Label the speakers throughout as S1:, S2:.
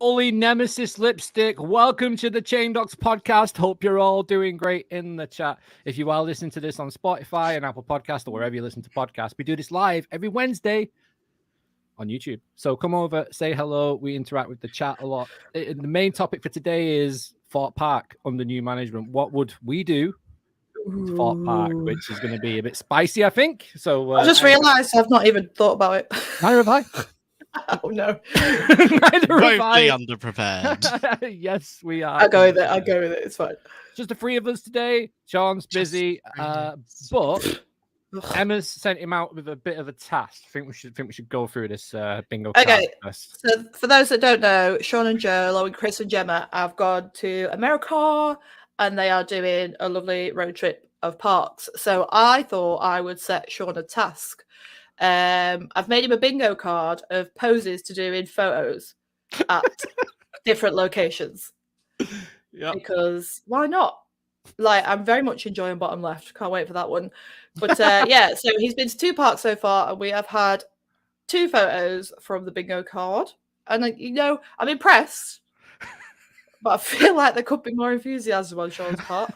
S1: Fully Nemesis lipstick. Welcome to the Chain Docs podcast. Hope you're all doing great in the chat. If you are listening to this on Spotify and Apple Podcast or wherever you listen to podcasts, we do this live every Wednesday on YouTube. So come over, say hello. We interact with the chat a lot. The main topic for today is Thorpe Park under new management. What would we do to Thorpe Park, which is going to be a bit spicy, I think. So
S2: I just realised I've not even thought about it.
S1: Neither have I.
S2: Oh no.
S1: Neither have I.
S3: Underprepared.
S1: Yes, we are.
S2: I'll go with it. It's fine.
S1: Just the three of us today. Sean's busy, but Emma's sent him out with a bit of a task. I think we should go through this bingo card first.
S2: So for those that don't know, Sean and Joe, along with Chris and Gemma, have gone to America and they are doing a lovely road trip of parks. So I thought I would set Sean a task. I've made him a bingo card of poses to do in photos at different locations.
S1: Yeah.
S2: Because why not? Like, I'm very much enjoying bottom left. Can't wait for that one. But yeah, so he's been to 2 parks so far, and we have had 2 photos from the bingo card. And I'm impressed. But I feel like there could be more enthusiasm on Sean's part.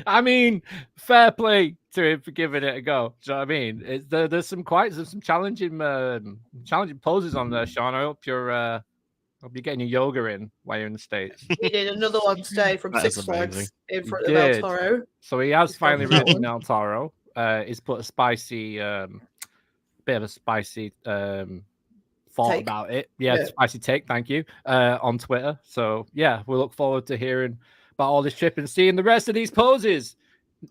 S1: I mean, fair play to him for giving it a go. Do you know what I mean? There's some challenging poses on there, Sean. I hope you're getting your yoga in while you're in the States.
S2: We did another one today from Six Flags in front of El Toro.
S1: So he has finally written El Toro. He's put a spicy, bit of a spicy thought about it. Yeah, spicy take. Thank you on Twitter. So yeah, we look forward to hearing about all this trip and seeing the rest of these poses.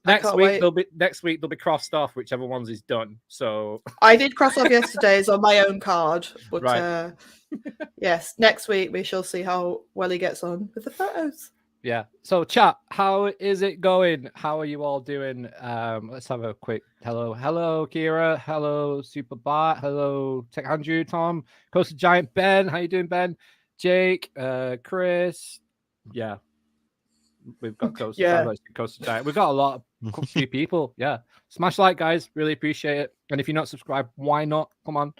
S1: Next week they'll be crossed off, whichever ones he's done. So
S2: I did cross off yesterday's on my own card, but
S1: right.
S2: Yes, next week we shall see how well he gets on with the photos.
S1: Yeah. So chat, how is it going? How are you all doing? Let's have a quick hello. Hello, Kira. Hello, Super Bart. Hello, Tech Andrew, Tom, Coastal Giant, Ben. How you doing, Ben? Jake, Chris. Yeah. We've got Coastal Giant. We've got a lot of few people. Yeah. Smash like, guys. Really appreciate it. And if you're not subscribed, why not? Come on.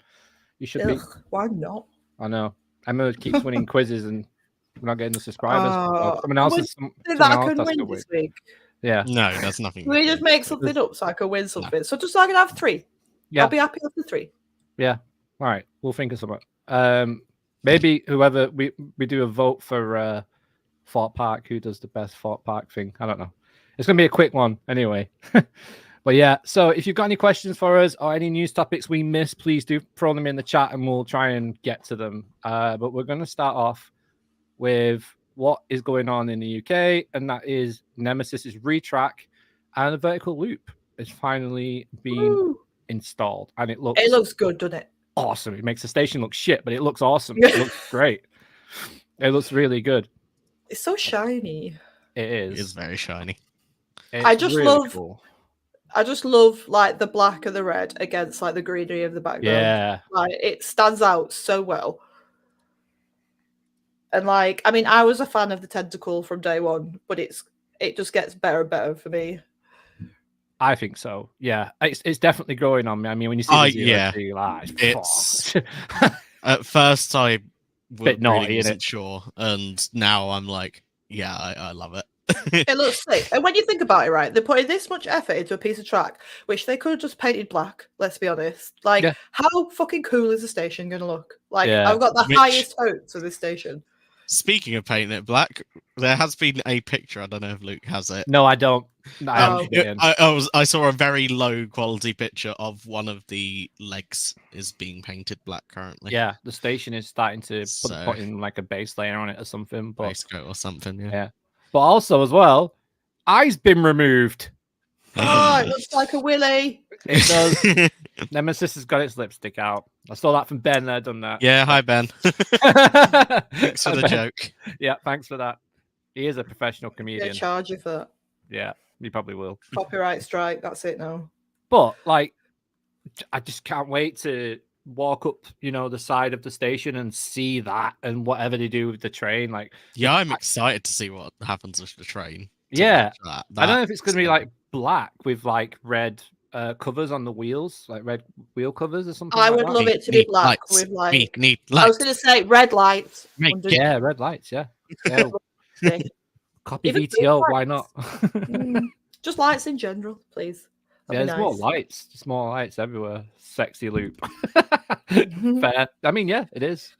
S1: You should be.
S2: Why not?
S1: I know. Emma keeps winning quizzes and we're not getting the subscribers. Someone else is
S2: I can win this week.
S1: Yeah.
S3: No, that's nothing.
S2: We just make something up so I can win something. No. So just so I can have 3. Yeah. I'll be happy with the 3.
S1: Yeah. All right. We'll think of something. Maybe whoever we do a vote for Thorpe Park, who does the best Thorpe Park thing. I don't know. It's going to be a quick one anyway. But yeah, so if you've got any questions for us or any news topics we missed, please do throw them in the chat and we'll try and get to them. But we're going to start off with what is going on in the UK, and that is Nemesis's retrack and the vertical loop is finally been installed. And it looks
S2: good, doesn't it?
S1: Awesome. It makes the station look shit, but it looks awesome. It looks great. It looks really good.
S2: It's so shiny.
S1: It is.
S3: It is very shiny.
S2: I just love like the black and the red against like the greenery of the background.
S1: Yeah.
S2: Like it stands out so well. And like, I mean, I was a fan of the tentacle from day one, but it just gets better and better for me.
S1: I think so. Yeah. It's definitely growing on me. I mean, when you see
S3: it's at first I wasn't sure, and now I'm like, yeah, I love it.
S2: It looks sick. And when you think about it, right, they're putting this much effort into a piece of track, which they could have just painted black, let's be honest. Like, how fucking cool is the station going to look? Like, I've got the highest hopes of this station.
S3: Speaking of painting it black, there has been a picture. I don't know if Luke has it.
S1: No, I don't.
S3: I saw a very low quality picture of one of the legs is being painted black currently.
S1: Yeah, the station is starting to put in like a base layer on it or something.
S3: Base coat or something, yeah.
S1: But also as well, eye's been removed.
S2: Oh, it looks like a willy.
S1: It does. Nemesis has got its lipstick out. I saw that from Ben there, done that.
S3: Yeah, hi Ben. Thanks for the joke.
S1: Yeah, thanks for that. He is a professional comedian.
S2: They'll charge you for that.
S1: Yeah, he probably will.
S2: Copyright strike, that's it now.
S1: But like, I just can't wait to walk up, the side of the station and see that and whatever they do with the train. Like,
S3: yeah, I'm excited to see what happens with the train.
S1: Yeah, I don't know if it's going to be like black with like red covers on the wheels, like red wheel covers or something.
S2: I
S1: like
S2: would
S1: that.
S2: love it to be black with like. I was going to say red lights.
S1: Yeah, red lights. Yeah. Copy
S2: Even
S1: VTO. Why not?
S2: Just lights in general, please.
S1: That'd there's more lights. Just more lights everywhere. Sexy loop. Fair. I mean, yeah, it is.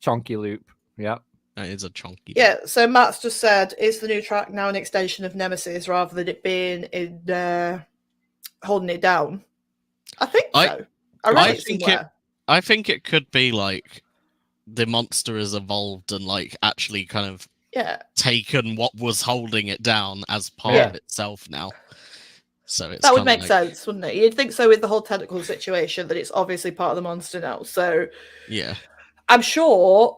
S1: Chonky loop. Yeah.
S3: That is a chonky.
S2: Yeah, so Matt's just said, is the new track now an extension of Nemesis rather than it being in holding it down? I think so.
S3: I think it could be like the monster has evolved and like actually kind of taken what was holding it down as part of itself now. So it's
S2: that would make sense, wouldn't it? You'd think so with the whole tentacle situation that it's obviously part of the monster now. So
S3: yeah,
S2: I'm sure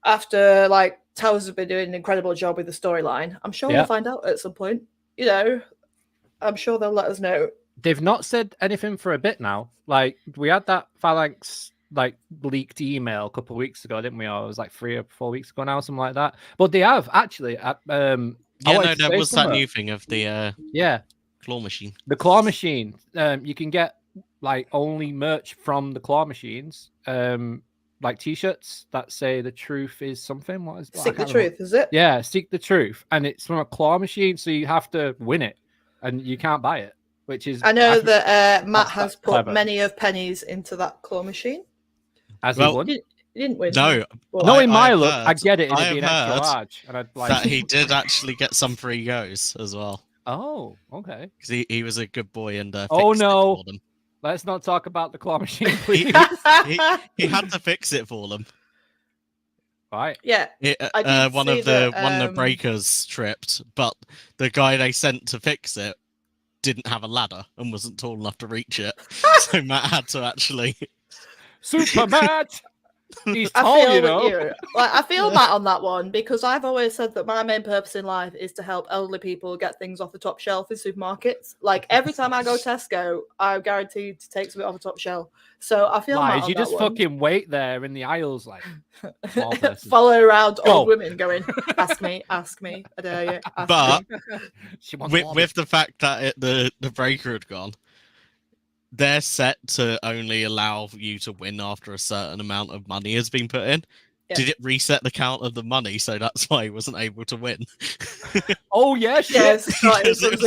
S2: after like Towers have been doing an incredible job with the storyline, I'm sure we'll find out at some point. You know, I'm sure they'll let us know.
S1: They've not said anything for a bit now. Like we had that Phalanx like leaked email a couple of weeks ago, didn't we? Or it was like 3 or 4 weeks ago now, something like that. But they have actually.
S3: There was that new thing of the claw machine.
S1: The claw machine. You can get like only merch from the claw machines. Like T-shirts that say the truth is something. What is
S2: Seek the truth? Is it?
S1: Yeah, seek the truth, and it's from a claw machine, so you have to win it, and you can't buy it. Which is
S2: I know that Matt has put clever. Many of pennies into that claw machine.
S1: As he won?
S2: He didn't win.
S3: No,
S1: no. In my look, I get it. It'd be an extra large, and I'd like
S3: that he did actually get some free goes as well.
S1: Oh, okay.
S3: Because he was a good boy and
S1: oh no, for them. Let's not talk about the claw machine, please.
S3: he had to fix it for them.
S1: Right.
S2: Yeah.
S3: One of the breakers tripped, but the guy they sent to fix it didn't have a ladder and wasn't tall enough to reach it. So Matt had to actually
S1: Super Matt. He's tall, you know.
S2: I feel Matt on that one because I've always said that my main purpose in life is to help elderly people get things off the top shelf in supermarkets. Like every time I go Tesco, I'm guaranteed to take something off the top shelf. So I feel Matt on
S1: you
S2: that
S1: just
S2: one.
S1: Fucking wait there in the aisles, like
S2: follow around old women going, ask me, I dare you.
S3: But with the fact that the breaker had gone. They're set to only allow you to win after a certain amount of money has been put in. Yeah. Did it reset the count of the money, so that's why he wasn't able to win?
S1: Oh yeah, shit.
S2: Yes,
S1: that's a good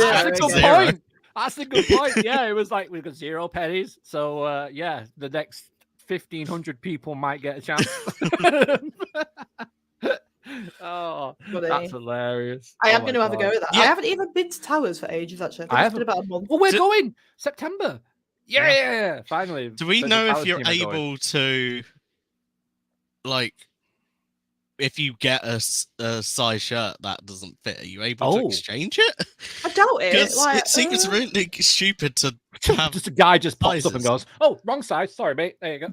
S1: point. That's a good point. Yeah, it was like we've got 0 pennies, so yeah, the next 1,500 people might get a chance. Oh, that's hilarious.
S2: I am going to have a go at that. Yeah. I haven't even been to Towers for ages, actually. I haven't been about a month.
S1: Well, we're going September. Yeah, finally.
S3: Do we know if you're able to, like, if you get a size shirt that doesn't fit, are you able to exchange it?
S2: I doubt it.
S3: Like, it seems really stupid to have
S1: just a guy just pops up and goes, "Oh, wrong size. Sorry, mate. There you go."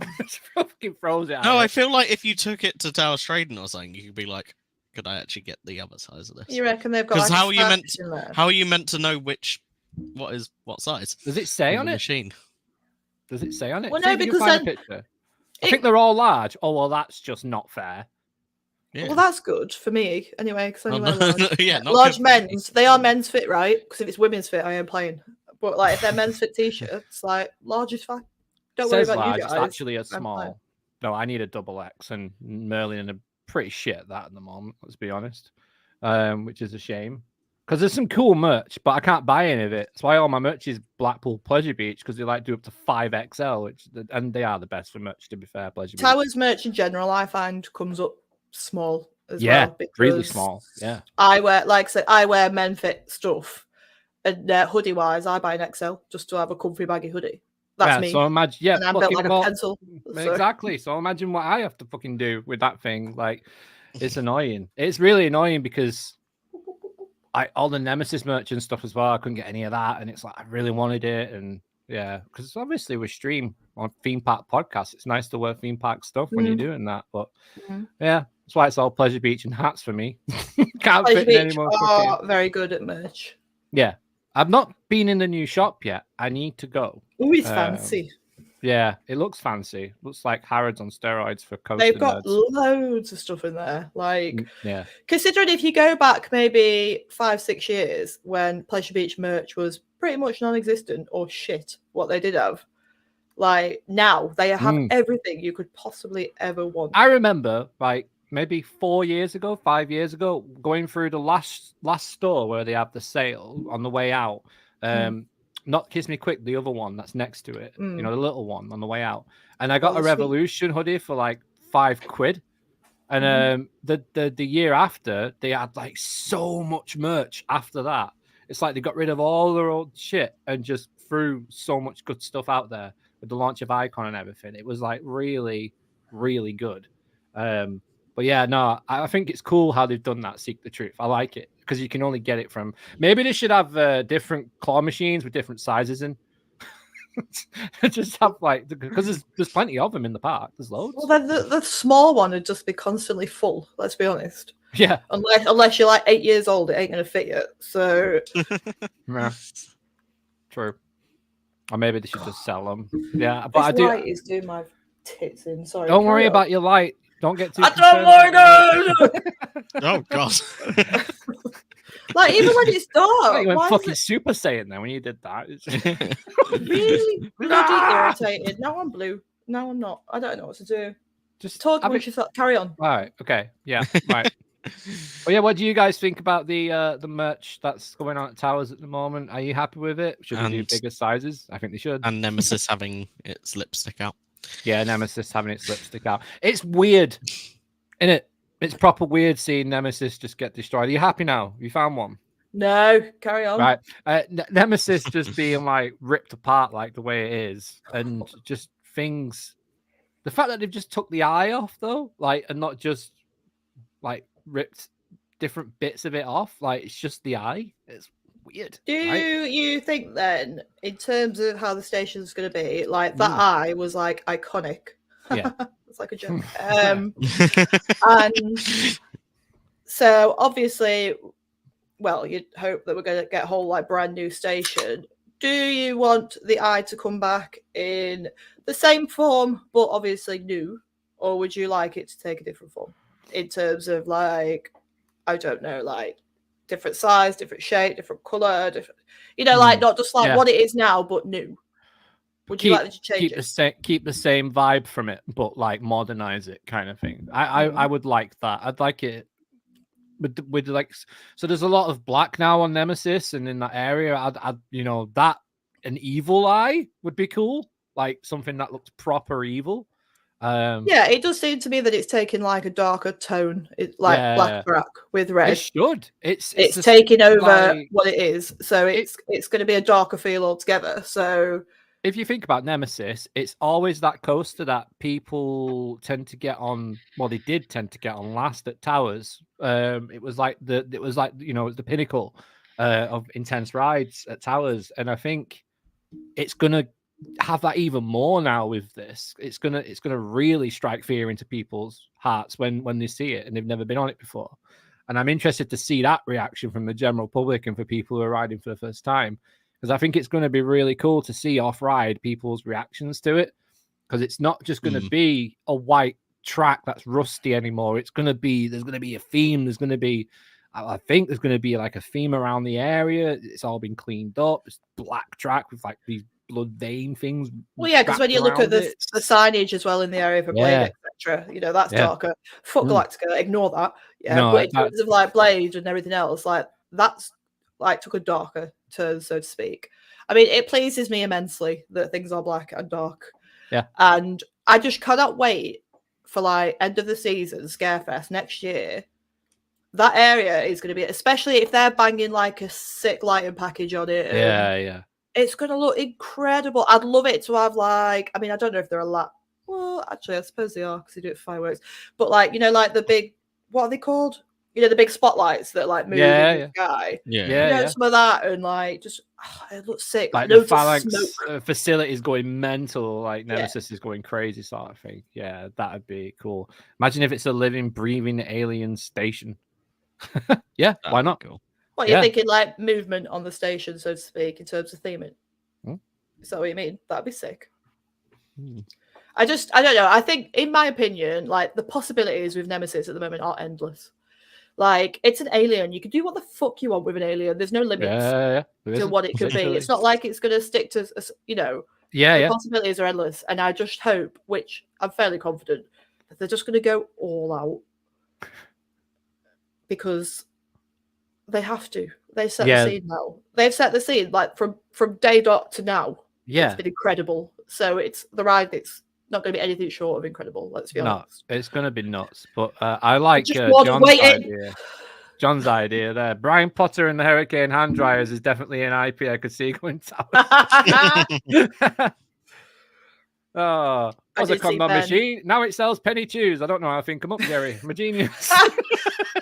S1: Fucking throws it.
S3: No, I feel like if you took it to Towers Trading or something, you could be like, "Could I actually get the other size of this?"
S2: You reckon they've got?
S3: Because how are you meant to know what size?
S1: Does it say on it?
S3: Machine.
S1: Does it say on it?
S2: Well, no, because
S1: I think they're all large. Oh well, that's just not fair.
S2: Yeah. Well, that's good for me anyway. Because large men's. They are men's fit, right? Because if it's women's fit, I am playing. But like, if they're men's fit t-shirts, like large is fine. Don't worry about
S1: large,
S2: you guys.
S1: It's actually a small. No, I need a XXL, and Merlin are pretty shit at that at the moment. Let's be honest, which is a shame. Because there's some cool merch, but I can't buy any of it. That's why all my merch is Blackpool Pleasure Beach, because they like do up to 5XL, and they are the best for merch, to be fair. Pleasure Beach.
S2: Towers merch in general, I find comes up small as well.
S1: Yeah, really small. Yeah.
S2: I wear, like I said, I wear men fit stuff, and hoodie wise, I buy an XL just to have a comfy baggy hoodie. That's me.
S1: So imagine, and
S2: I'm built like a pencil.
S1: Exactly. So imagine what I have to fucking do with that thing. Like, it's annoying. It's really annoying because. All the Nemesis merch and stuff as well. I couldn't get any of that, and it's like I really wanted it, and yeah, because obviously we stream on Theme Park podcast. It's nice to wear Theme Park stuff when you're doing that, but yeah, that's why it's all Pleasure Beach and hats for me. Can't
S2: Pleasure
S1: fit
S2: Beach
S1: in anymore.
S2: Are very good at merch.
S1: Yeah, I've not been in the new shop yet. I need to go.
S2: Oh, it's fancy.
S1: Yeah, it looks fancy. Looks like Harrods on steroids for coastal
S2: They've got
S1: nerds.
S2: loads of stuff in there. Like,
S1: yeah,
S2: considering if you go back maybe 5-6 years when Pleasure Beach merch was pretty much non-existent or shit, what they did have. Like now they have everything you could possibly ever want.
S1: I remember like maybe 4 years ago, 5 years ago, going through the last store where they have the sale on the way out. Not Kiss Me Quick, the other one that's next to it. You know, the little one on the way out. And I got a Revolution hoodie for like £5. And the year after, they had like so much merch after that. It's like they got rid of all their old shit and just threw so much good stuff out there with the launch of Icon and everything. It was like really, really good. But yeah, no, I think it's cool how they've done that. Seek the Truth. I like it because you can only get it from. Maybe they should have different claw machines with different sizes in. Just have like because there's plenty of them in the park. There's loads.
S2: Well, then the small one would just be constantly full. Let's be honest.
S1: Yeah.
S2: Unless you're like 8 years old, it ain't gonna fit you. So.
S1: Yeah. True. Or maybe they should just sell them. Yeah, but
S2: this light is doing my tits in. Sorry.
S1: Don't worry about your light. Don't get too.
S2: I don't like it.
S3: Oh god.
S2: Like even when it's dark,
S1: you went fucking Super Saiyan then when you did that.
S2: Really bloody irritated. Now I'm blue. Now I'm not. I don't know what to do.
S1: Just
S2: talk when you carry on.
S1: All right. Okay. Yeah. Right. Well, yeah. What do you guys think about the merch that's going on at Towers at the moment? Are you happy with it? Should they do bigger sizes? I think they should.
S3: And Nemesis having its lipstick out.
S1: Yeah, Nemesis having its lipstick out. It's weird, isn't it? It's proper weird seeing Nemesis just get destroyed. Are you happy now? You found one?
S2: No, carry on.
S1: Right. Nemesis just being like ripped apart like the way it is, and just things. The fact that they've just took the eye off though, like, and not just like ripped different bits of it off, like it's just the eye. It's weird.
S2: Do you think then, in terms of how the station's going to be, like that eye was like iconic?
S1: Yeah.
S2: It's like a joke. And so obviously, well, you'd hope that we're going to get a whole like brand new station. Do you want the eye to come back in the same form, but obviously new, or would you like it to take a different form in terms of like, I don't know, like different size, different shape, different color, different, you know, like not just like what it is now, but new? Would you like to change it?
S1: Keep the same vibe from it, but like modernize it, kind of thing. I would like that. I'd like it with like, so there's a lot of black now on Nemesis, and in that area, I'd you know, that an evil eye would be cool, like something that looks proper evil.
S2: Yeah, it does seem to me that it's taking like a darker tone, black with red.
S1: It should. It's
S2: taking over what it is, so it's going to be a darker feel altogether. So
S1: if you think about Nemesis, it's always that coaster that people tend to get on. Well, they did tend to get on last at Towers. It was like you know, it was the pinnacle of intense rides at Towers, and I think it's gonna have that even more now with this. It's gonna really strike fear into people's hearts when they see it and they've never been on it before. And I'm interested to see that reaction from the general public and for people who are riding for the first time. Because I think it's going to be really cool to see off-ride people's reactions to it. Because it's not just going to be a white track that's rusty anymore. It's going to be, there's going to be a theme. There's going to be, I think there's going to be like a theme around the area. It's all been cleaned up. It's black track with like these blood vein things.
S2: Well, yeah, because when you look at the signage as well in the area for Blade, etc., you know, that's darker. Fuck Galactica, ignore that. Yeah, no, but in terms of like Blade and everything else, like that's like took a darker turn, so to speak. I mean, it pleases me immensely that things are black and dark.
S1: Yeah.
S2: And I just cannot wait for like end of the season Scarefest next year. That area is going to be, especially if they're banging like a sick lighting package on it.
S1: Yeah.
S2: It's going to look incredible. I'd love it to have like, I mean, I don't know if they're a lot. Well, actually, I suppose they are because they do it for fireworks. But like, you know, like the big, what are they called? You know, the big spotlights that like move in the sky.
S3: Yeah.
S2: Some of that and like just it looks sick.
S1: Like the phalanx facility is going mental. Like Nemesis is going crazy, sort of thing. Yeah, that'd be cool. Imagine if it's a living, breathing alien station. Yeah, why not?
S3: Cool.
S2: What you're thinking, like movement on the station, so to speak, in terms of theming. Is that what you mean? That'd be sick. I don't know. I think, in my opinion, like the possibilities with Nemesis at the moment are endless. Like, it's an alien. You can do what the fuck you want with an alien. There's no limits to what it could be. It's not like it's going to stick to, the possibilities are endless. And I just hope, which I'm fairly confident, that they're just going to go all out. Because they have to. They set the scene now. They've set the scene, like, from day dot to now.
S1: Yeah.
S2: It's been incredible. So it's the ride. It's not going to be anything short of incredible. Let's be honest.
S1: It's going to be nuts. But I like John's idea there. Brian Potter and the Hurricane hand dryers is definitely an IP I could see going to. Oh, was a condom machine. Now it sells penny chews. I don't know how I think come up, Jerry. I'm a genius.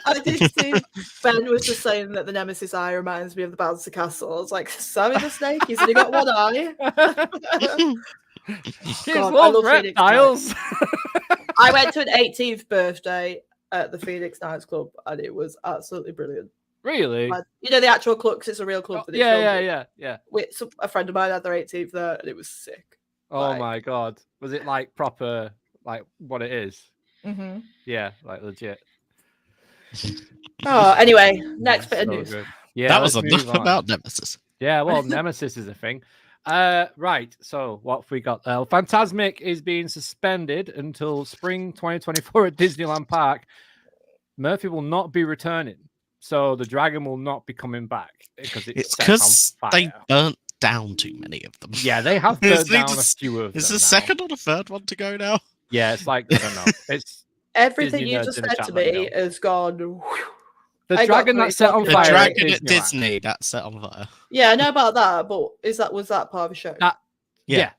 S2: I did see Ben was just saying that the Nemesis eye reminds me of the Bouncer Castle. I was like, Sammy the Snake, he's only got one eye.
S1: God, I love reptiles.
S2: I went to an 18th birthday at the Phoenix Nights Club and it was absolutely brilliant.
S1: Really?
S2: The actual club, because it's a real club.
S1: Yeah.
S2: A friend of mine had their 18th there and it was sick.
S1: Oh my God. Was it like proper, like what it is?
S2: Mm-hmm.
S1: Yeah, like legit.
S2: Oh, anyway, next bit of news.
S1: Good. Yeah,
S3: that was enough about Nemesis.
S1: Yeah, well, Nemesis is a thing. Right, so what have we got there? Phantasmic is being suspended until spring 2024 at Disneyland Park. Murphy will not be returning, so the dragon will not be coming back because it's
S3: because they burnt down too many of them.
S1: Yeah, they have burnt down a few of them.
S3: Is the second or the third one to go now?
S1: Yeah, it's like, I don't know. It's
S2: everything you just said to me has gone.
S1: The dragon that's set on fire.
S3: The dragon at Disney that's set on fire.
S2: Yeah, I know about that, but was that part of the show?
S1: Yeah,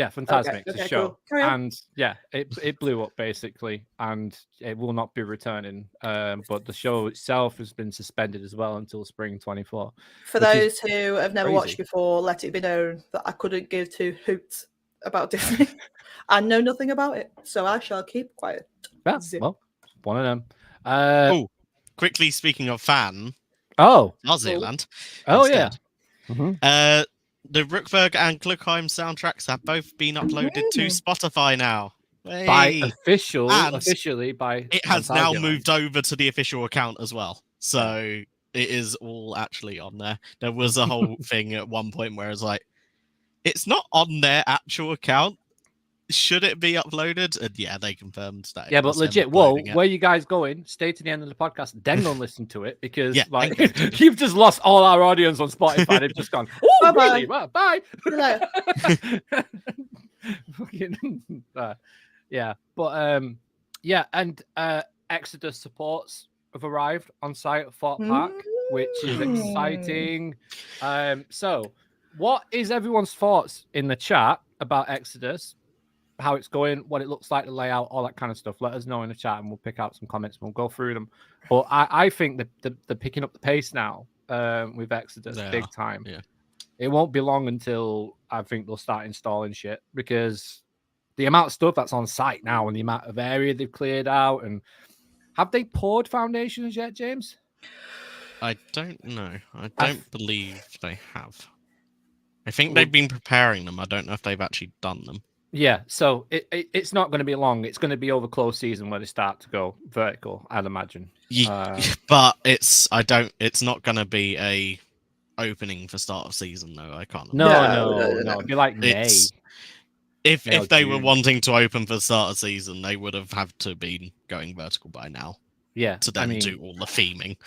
S1: Phantasmic, the show.
S2: Cool.
S1: And yeah, it blew up basically, and it will not be returning. But the show itself has been suspended as well until spring 24.
S2: For those who have never watched before, let it be known that I couldn't give two hoots about Disney. I know nothing about it, so I shall keep quiet.
S1: Yeah, well, one of them.
S3: Quickly speaking of fan.
S1: Swaziland.
S3: Oh yeah. Mm-hmm. The Rookberg and Gluckheim soundtracks have both been uploaded to Spotify now.
S1: Officially by
S3: it has now moved over to the official account as well. So it is all actually on there. There was a whole thing at one point where it's like, it's not on their actual account. Should it be uploaded? And yeah, they confirmed that.
S1: Yeah, but legit, whoa, where you guys going? Stay to the end of the podcast, then go and listen to it because you've just lost all our audience on Spotify. They've just gone, oh, really? Well, bye. And Exodus supports have arrived on site at Thorpe Park, which is exciting. So, what is everyone's thoughts in the chat about Exodus? How it's going, what it looks like, the layout, all that kind of stuff. Let us know in the chat and we'll pick out some comments and we'll go through them. But I think that they're picking up the pace now with Exodus big time. Yeah. It won't be long until I think they'll start installing shit because the amount of stuff that's on site now and the amount of area they've cleared out. And have they poured foundations yet, James?
S3: I don't know. I don't believe they have. I think they've been preparing them. I don't know if they've actually done them.
S1: Yeah, so it's not going to be long. It's going to be over close season where they start to go vertical, I'd imagine.
S3: But it's not going to be a opening for start of season though. I can't.
S1: No. It'd be like May.
S3: If they were wanting to open for the start of season, they would have had to be going vertical by now.
S1: Yeah,
S3: to then do all the theming.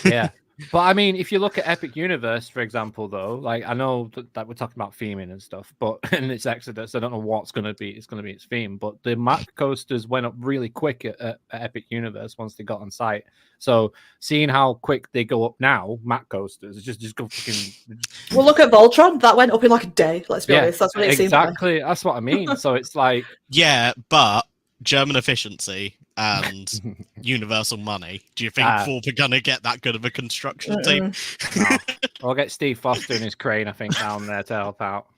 S1: Yeah. But I mean, if you look at Epic Universe, for example, though, like I know that we're talking about theming and stuff, but and it's Exodus, I don't know what's going to be. It's going to be its theme, but the map coasters went up really quick at Epic Universe once they got on site. So seeing how quick they go up now, map coasters, just go fucking.
S2: Well, look at Voltron. That went up in like a day. Let's be honest. That's what it seemed like.
S1: Exactly. That's what I mean. So it's like
S3: but German efficiency and universal money. Do you think Thorpe are gonna get that good of a construction team?
S1: No. I'll get Steve Foster and his crane, I think, down there to help out.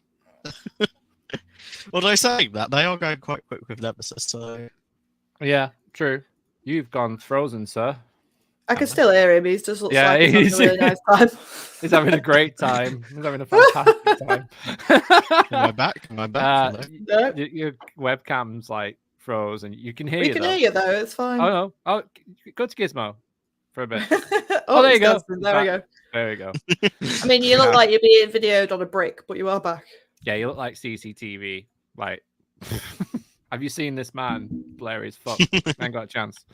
S3: Well, they're saying that they are going quite quick with Nemesis. So
S1: yeah, true. You've gone frozen, sir.
S2: I can still hear him. He just looks like he's having a really nice time.
S1: He's having a great time. He's having a fantastic time.
S3: Am I back? No.
S1: Your webcam's like froze, and you can hear
S2: We
S1: you.
S2: can
S1: though.
S2: hear you though. It's fine.
S1: Oh no! Oh, go to Gizmo for a bit.
S2: Oh,
S1: there you go.
S2: dancing. There we go.
S1: There we go.
S2: I mean, you look like you're being videoed on a brick, but you are back.
S1: Yeah, you look like CCTV. Like, have you seen this man? Blair as fuck. Ain't got a chance.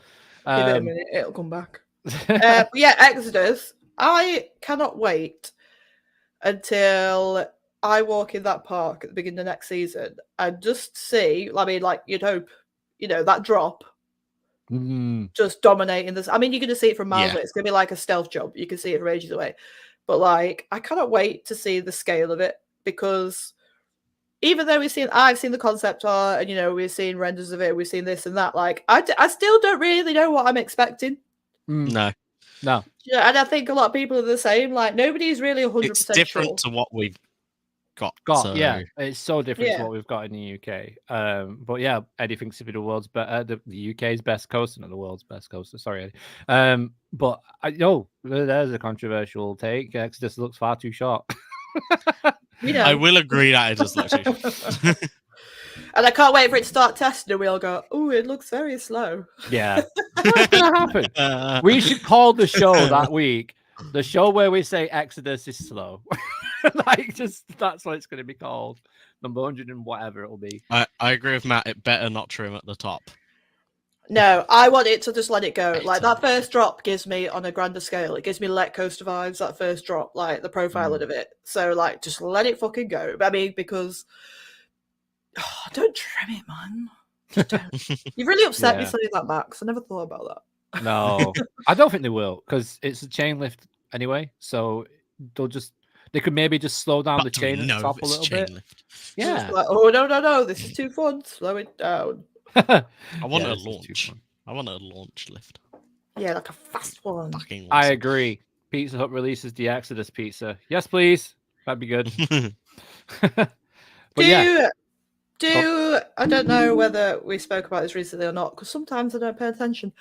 S2: Give it a minute, it'll come back. Yeah, Exodus. I cannot wait until I walk in that park at the beginning of next season and just see. I mean, like you'd hope, that drop just dominating this. I mean, you're going to see it from miles away. It's going to be like a stealth job. You can see it from ages away. But like, I cannot wait to see the scale of it, because even though I've seen the concept art, and we've seen renders of it, we've seen this and that. Like, I still don't really know what I'm expecting.
S3: No.
S2: Yeah, and I think a lot of people are the same. Like, nobody's really 100%
S3: It's different to what we've got.
S1: Yeah, it's so different to what we've got in the UK. But yeah, Eddie thinks it'll be the world's the UK's best coaster, not the world's best coaster. Sorry, Eddie. But there's a controversial take. Exodus looks far too short.
S3: I will agree that it does look too short.
S2: And I can't wait for it to start testing, and we all go, "Oh, it looks very slow."
S1: Yeah, what's gonna happen? We should call the show that week the show where we say Exodus is slow. That's what it's going to be called. Number 100 and whatever it'll be.
S3: I agree with Matt. It better not trim at the top.
S2: No, I want it to just let it go. Like, that first drop gives me, on a grander scale, it gives me Let Coaster vibes, that first drop, like the profiling of it. So, like, just let it fucking go. I mean, because don't trim it, man. Just don't. You've really upset me saying that, Max. I never thought about that.
S1: No, I don't think they will, because it's a chain lift anyway. So they could maybe just slow down the chain at the top a little bit.
S3: Lift.
S1: Yeah.
S2: Like, oh no, this is too fun. Slow it down.
S3: I want a launch. I want a launch lift.
S2: Yeah, like a fast one.
S3: Fucking awesome.
S1: I agree. Pizza Hut releases the Exodus pizza. Yes, please. That'd be good.
S2: I don't know whether we spoke about this recently or not, because sometimes I don't pay attention.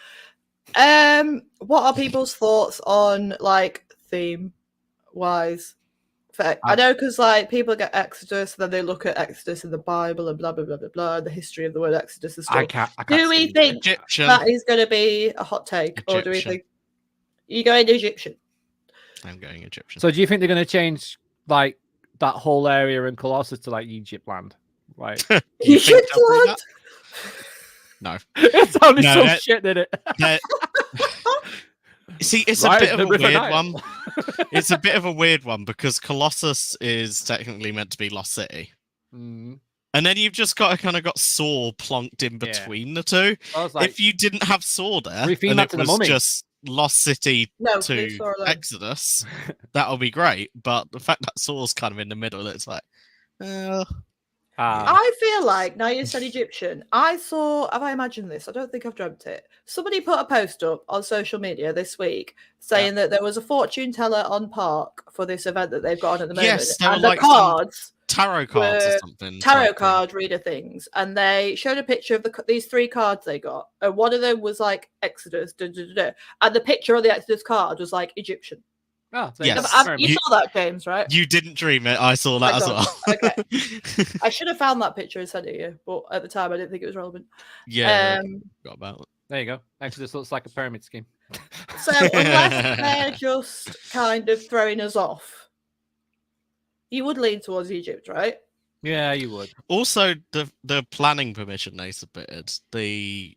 S2: What are people's thoughts on, like, theme wise? I know, because like people get Exodus, and then they look at Exodus in the Bible and blah blah blah blah blah, the history of the word Exodus and stuff.
S1: I can't
S2: do we think
S3: Egyptian.
S2: that is going to be a hot take,
S3: Egyptian.
S2: or do we think you going Egyptian?
S3: I'm going Egyptian.
S1: So do you think they're going to change like that whole area in Colossus to like Egypt land? Like
S2: Egypt land?
S3: No,
S1: it sounded so shit, didn't it?
S3: See, it's a bit of a weird one. It's a bit of a weird one, because Colossus is technically meant to be Lost City. And then you've just got Saw plonked in between the two. Like, if you didn't have Saw there, and it was just Lost City to Exodus, that'll be great. But the fact that Saw's kind of in the middle, it's like,
S2: I feel like, now you said Egyptian, have I imagined this? I don't think I've dreamt it. Somebody put a post up on social media this week saying that there was a fortune teller on Park for this event that they've got on at the moment.
S3: Yes,
S2: and the cards,
S3: tarot cards or something.
S2: Tarot card reader things. And they showed a picture of these 3 cards they got. And one of them was like Exodus, and the picture of the Exodus card was like Egyptian.
S1: Oh,
S2: yes. You saw that, James, right?
S3: You didn't dream it. I saw that as well.
S2: Okay. I should have found that picture and sent it to you, but at the time I didn't think it was relevant.
S3: Yeah. Forgot about it.
S1: There you go. Exodus looks like a pyramid scheme.
S2: So unless they're just kind of throwing us off, you would lean towards Egypt, right?
S1: Yeah, you would.
S3: Also, the planning permission they submitted, the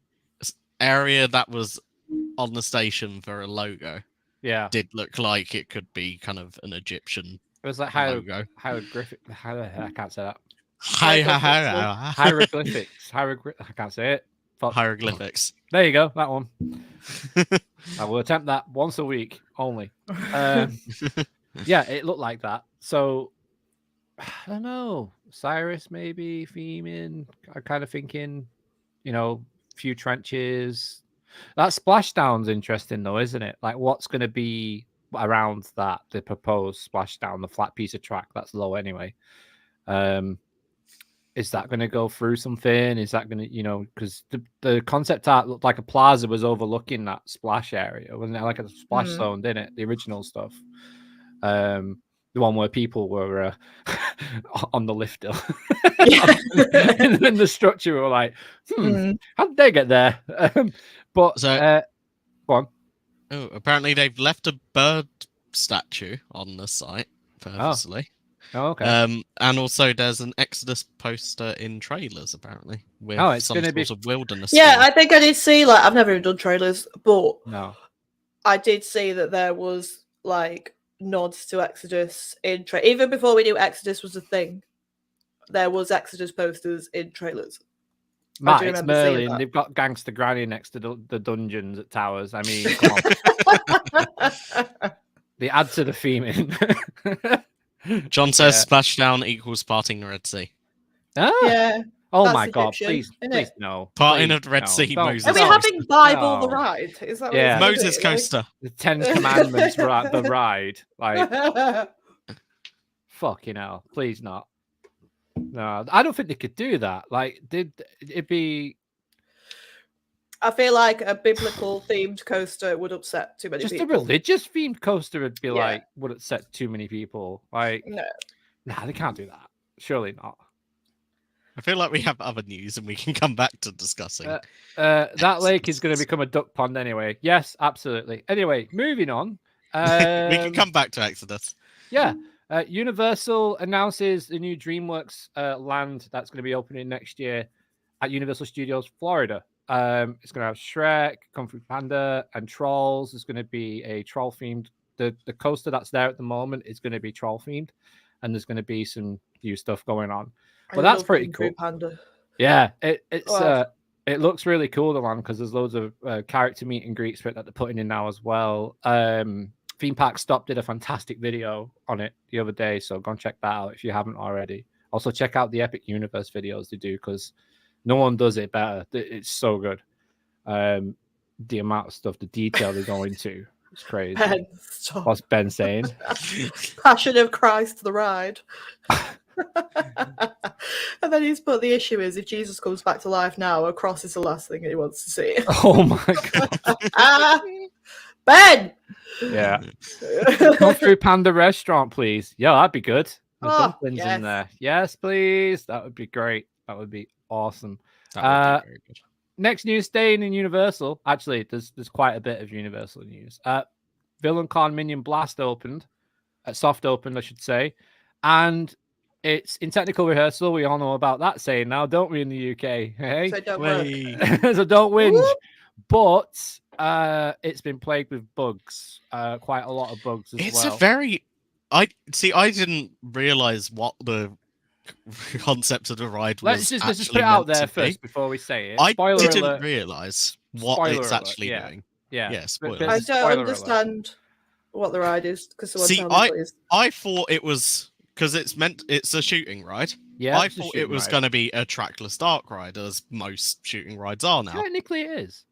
S3: area that was on the station for a logo, did look like it could be kind of an Egyptian.
S1: It was like hieroglyphic. I can't say that. Hieroglyphics. I can't say it.
S3: Hieroglyphics.
S1: There you go. That one. I will attempt that once a week only. Yeah, it looked like that. So I don't know. Cyrus maybe theming. I'm kind of thinking, few trenches. That splashdown's interesting though, isn't it? Like, what's going to be around that? The proposed splashdown, the flat piece of track that's low anyway. is that going to go through something? Is that going to, because the concept art looked like a plaza was overlooking that splash area, wasn't it? Like a splash zone, didn't it? The original stuff. The one where people were on the lifter. and the structure were like, how did they get there? But
S3: So,
S1: go on.
S3: Oh, apparently they've left a bird statue on the site purposely.
S1: Oh, okay.
S3: And also there's an Exodus poster in trailers apparently with
S1: it's
S3: some
S1: gonna
S3: sort
S1: be...
S3: of wilderness.
S2: Yeah, I think I did see, like, I've never even done trailers, but
S1: no,
S2: I did see that there was like nods to Exodus in even before we knew Exodus was a thing. There was Exodus posters in trailers.
S1: Matt, it's Merlin. They've got Gangster Granny next to the dungeons at Towers. I mean, come on. They add to the theming.
S3: John says splashdown equals parting the Red Sea.
S2: Yeah.
S1: Oh my God! Please no.
S3: Parting of the Red Sea. Moses.
S2: Are we having Bible the ride? Is that what
S3: Moses Coaster?
S1: The 10 Commandments the ride. Like, fucking hell! Please not. No, I don't think they could do that. Like, it'd be?
S2: I feel like a biblical themed coaster would upset too many people.
S1: Just a religious themed coaster would be would upset too many people. Like, nah, they can't do that. Surely not.
S3: I feel like we have other news and we can come back to discussing.
S1: That lake is going to become a duck pond anyway. Yes, absolutely. Anyway, moving on.
S3: We can come back to Exodus.
S1: Yeah. Universal announces the new DreamWorks land that's going to be opening next year at Universal Studios Florida. It's going to have Shrek, Kung Fu Panda, and Trolls. There's going to be a troll themed. The coaster that's there at the moment is going to be troll themed, and there's going to be some new stuff going on. But that's pretty cool.
S2: Panda.
S1: Yeah, it looks really cool, the one, because there's loads of character meet and greets for it that they're putting in now as well. Theme Park Stop did a fantastic video on it the other day, so go and check that out if you haven't already. Also, check out the Epic Universe videos they do, because no one does it better. It's so good. The amount of stuff, the detail they go into, it's crazy.
S2: Ben,
S1: what's Ben saying?
S2: Passion of Christ, the ride. And then he's put the issue is if Jesus comes back to life now, a cross is the last thing he wants to see.
S1: Oh my God.
S2: Ben!
S1: Yeah. Come through Panda Restaurant, please. Yeah, that'd be good. The dumplings in there. Yes, please. That would be great. That would be awesome. That would be very good. Next news, staying in Universal. Actually, there's quite a bit of Universal news. Villain Con Minion Blast opened. Soft opened, I should say. And it's in technical rehearsal. We all know about that saying now, don't we, in the UK? Hey?
S2: So don't
S1: so don't whinge. But it's been plagued with bugs. Quite a lot of bugs as well.
S3: It's a very... I didn't realise what the concept of the ride was.
S1: Let's just put it out there first before we say it.
S3: I didn't realise what it's actually doing.
S1: Yeah,
S3: spoiler.
S2: I don't understand what the ride is, because
S3: I thought it was... Because it's a shooting ride.
S1: Yeah,
S3: I thought it was going to be a trackless dark ride, as most shooting rides are now.
S1: Technically, it is.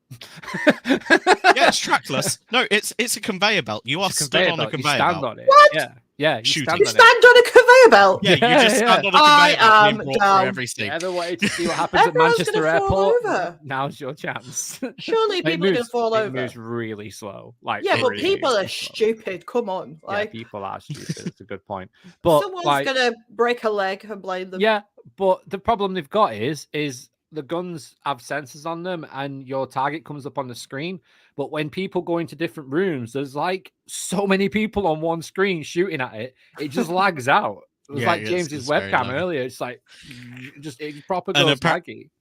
S3: Yeah, it's trackless. No, it's a conveyor belt. You are stood on a conveyor belt.
S1: On it.
S2: What?
S1: Yeah.
S2: You stand on a conveyor belt.
S3: Yeah, you just stand on a conveyor belt and brought through every scene.
S1: Ever wanted to see what happens at Manchester Airport? Now's your chance.
S2: Surely people are going to fall over.
S1: It moves really slow. But
S2: people are stupid. Come on,
S1: people are stupid. It's a good point. But
S2: someone's going to break a leg and blame them.
S1: Yeah, but the problem they've got is the guns have sensors on them and your target comes up on the screen. But when people go into different rooms, there's like so many people on one screen shooting at it. It just lags out. It was like James's webcam earlier. It's like, it proper goes laggy.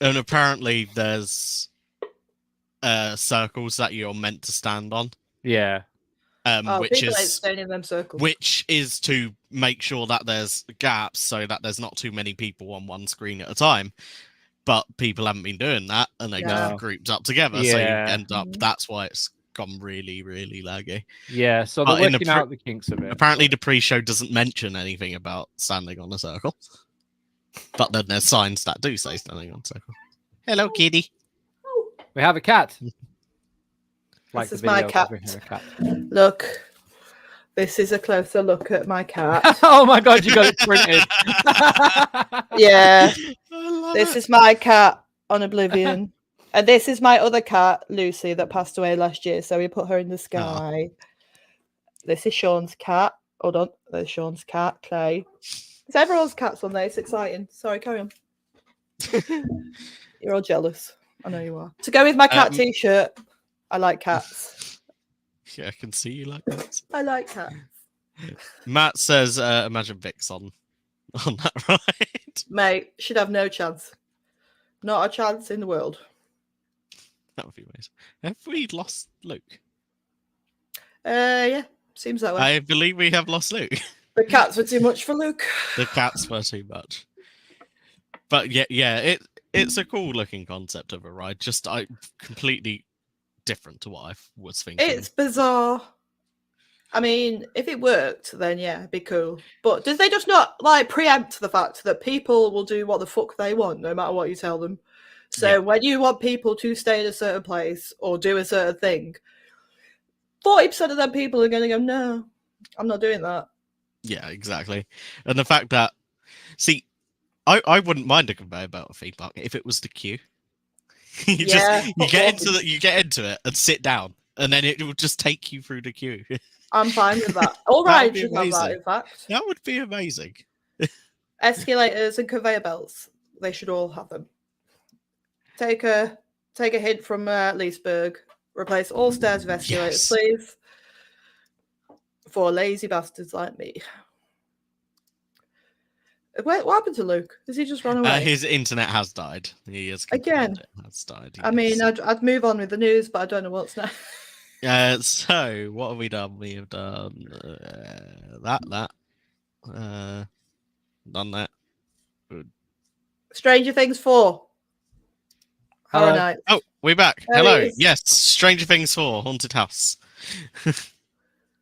S3: And apparently there's circles that you're meant to stand on.
S1: Yeah.
S2: Which is staying in them circles.
S3: Which is to make sure that there's gaps so that there's not too many people on one screen at a time. But people haven't been doing that, and they get grouped up together. So you end up. That's why it's gone really, really laggy.
S1: Yeah. So they're working out the kinks of it.
S3: Apparently, the pre-show doesn't mention anything about standing on a circle, but then there's signs that do say standing on a circle. Hello, kitty.
S1: We have a cat.
S2: This is my cat. Look, This is a closer look at my cat.
S1: Oh my god, you got it printed.
S2: Yeah. This is my cat on Oblivion. And this is my other cat, Lucy, that passed away last year. So we put her in the sky. This is Sean's cat. Hold on. There's Sean's cat, Clay. It's everyone's cats on there. It's exciting. Sorry, carry on. You're all jealous. I know you are. To go with my cat t-shirt, I like cats.
S3: Yeah, I can see you like that.
S2: I like cats.
S3: Matt says, imagine Vic's on that ride.
S2: Mate, should have no chance. Not a chance in the world.
S3: That would be amazing. Have we lost Luke?
S2: Yeah, seems that way.
S3: I believe we have lost Luke.
S2: The cats were too much for Luke.
S3: The cats were too much. But yeah, it's a cool looking concept of a ride. Just completely different to what I was thinking.
S2: It's bizarre. I mean, if it worked, then yeah, it'd be cool. But did they just not like preempt the fact that people will do what the fuck they want, no matter what you tell them? So when you want people to stay in a certain place or do a certain thing, 40% of them people are going to go, no, I'm not doing that. Yeah,
S3: exactly. And the fact that, see, I wouldn't mind a conveyor belt theme park if it was the queue. you get into it and sit down, and then it will just take you through the queue. I'm
S2: fine with that. All right, should have that, in fact.
S3: That would be amazing.
S2: Escalators and conveyor belts, they should all have them. Take a hint from Leesburg. Replace all stairs with escalators, please. For lazy bastards like me. What happened to Luke? Has he just run away?
S3: His internet has died. He has
S2: again.
S3: Has died.
S2: I mean, I'd move on with the news, but I don't know what's next.
S3: So what have we done? We have done that. Done that. Good.
S2: Stranger Things 4. Horror Nights.
S3: Oh, we're back. Hello. Yes, Stranger Things 4, Haunted House.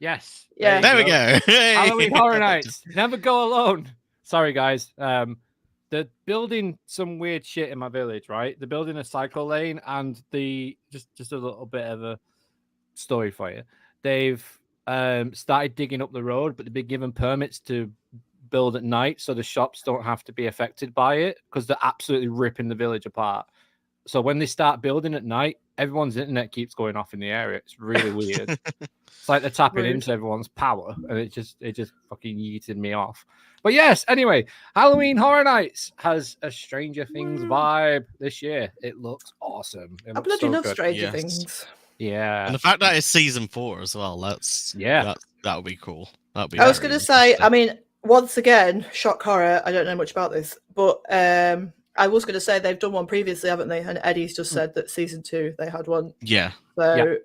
S1: Yes.
S2: Yeah.
S3: There we go.
S1: Halloween Horror Nights. Never go alone. Sorry, guys. They're building some weird shit in my village, right? They're building a cycle lane, and just a little bit of a story for you. They've started digging up the road, but they've been given permits to build at night, so the shops don't have to be affected by it because they're absolutely ripping the village apart. So when they start building at night, everyone's internet keeps going off in the area. It's really weird. It's like they're tapping into everyone's power, and it just fucking yeeted me off. But yes, anyway, Halloween Horror Nights has a Stranger Things vibe this year. It looks awesome.
S2: I bloody love Stranger Things.
S1: Yeah,
S3: and the fact that it's season 4 as well. That would be cool. That'd be.
S2: I was going to say, I mean, once again, shock horror. I don't know much about this, but I was going to say they've done one previously, haven't they? And Eddie's just said that season 2 they had one.
S3: Yeah.
S2: So,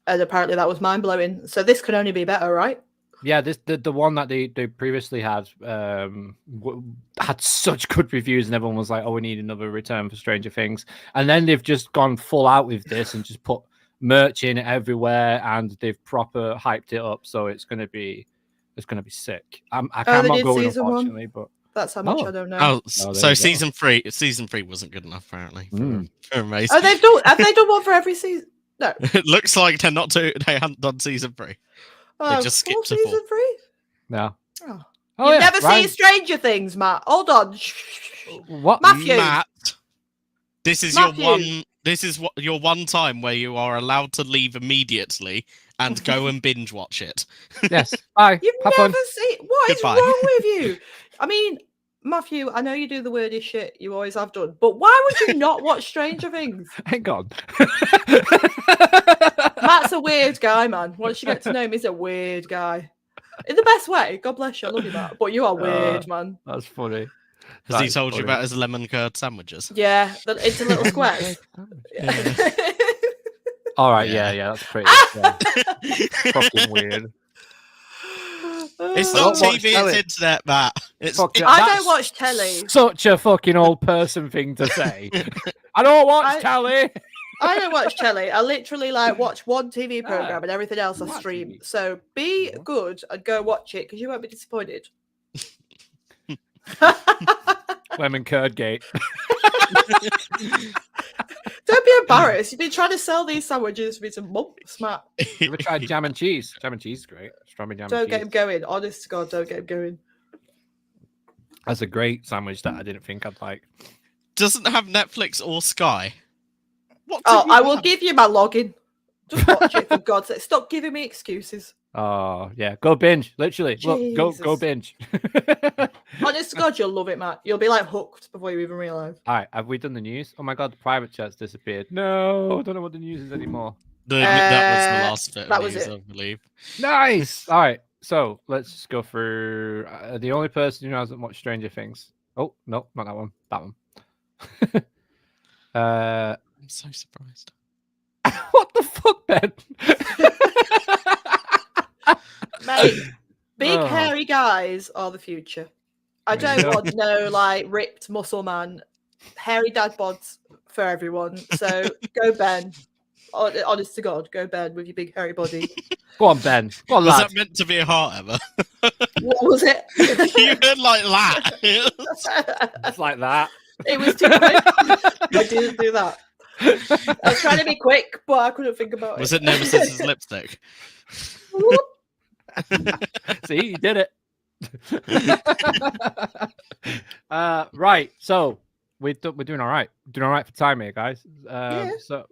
S2: and apparently that was mind blowing. So this can only be better, right?
S1: Yeah, the one that they previously had had such good reviews, and everyone was like, "Oh, we need another return for Stranger Things." And then they've just gone full out with this and just put merch in everywhere, and they've proper hyped it up. So it's gonna be sick. I cannot go in, unfortunately, but.
S2: That's how much I don't know.
S3: So season 3 wasn't good enough apparently. For amazing.
S2: Oh, have they done one for every season? No.
S3: It looks like they haven't done season 3. They just skipped to
S2: season 3.
S1: No.
S2: You've never seen Stranger Things, Matt. Hold on.
S1: What,
S2: Matthew?
S3: Matt, this is your one time where you are allowed to leave immediately and go and binge watch it.
S1: Yes. Bye.
S2: You've never seen. What is wrong with you? I mean, Matthew, I know you do the wordy shit. You always have done. But why would you not watch Stranger Things?
S1: Hang on.
S2: Matt's a weird guy, man. Once you get to know him, he's a weird guy. In the best way. God bless you. I love you, Matt. But you are weird, man.
S1: That's funny.
S3: Has he told you about his lemon curd sandwiches?
S2: Yeah. It's a little squares.
S1: All right. Yeah. That's pretty. Fucking weird.
S3: It's not TV, it's internet, Matt.
S2: I don't watch telly.
S1: Such a fucking old person thing to say. I don't watch telly.
S2: I don't watch telly. I literally watch one TV program and everything else I stream. TV. So be good and go watch it because you won't be disappointed.
S1: Lemon curd gate.
S2: Don't Don't be embarrassed. You've been trying to sell these sandwiches for me some months, Matt.
S1: You ever tried jam and cheese? Jam and cheese is great. Strawberry jam
S2: Don't
S1: and
S2: get
S1: cheese.
S2: him going. Honest to God, don't get him going.
S1: That's a great sandwich that I didn't think I'd like.
S3: Doesn't have Netflix or Sky. What?
S2: Oh, I will give you my login. Just watch it for God's sake. Stop giving me excuses.
S1: Oh yeah, go binge. Literally, look, go
S2: Jesus.
S1: binge.
S2: Honest to God, you'll love it, Matt. You'll be like hooked before you even realise.
S1: All right, have we done the news? Oh my God, the private chat's disappeared. No, I don't know what the news is anymore.
S3: That was the last bit
S2: that
S3: of
S2: was
S3: news,
S2: it.
S3: I believe.
S1: Nice. All right, so let's just go through the only person who hasn't watched Stranger Things. Oh no, not that one. That one.
S3: I'm so surprised.
S1: What the fuck, Ben?
S2: Mate, big
S1: Oh.
S2: hairy guys are the future. I
S1: There you
S2: don't
S1: go.
S2: want no like ripped muscle man, hairy dad bods for everyone. So go Ben. Honest to God, go Ben with your big hairy body.
S1: Go on, Ben. Go on,
S3: Was
S1: lad.
S3: that meant to be a heart, Emma?
S2: What was it?
S3: You heard like that.
S1: It's like that.
S2: It was too quick. I didn't do that. I was trying to be quick, but I couldn't think about
S3: Was
S2: it.
S3: it Nemesis's lipstick?
S1: See, you did it. Right, so we're doing all right. Doing all right for time here, guys.
S2: Yeah.
S1: So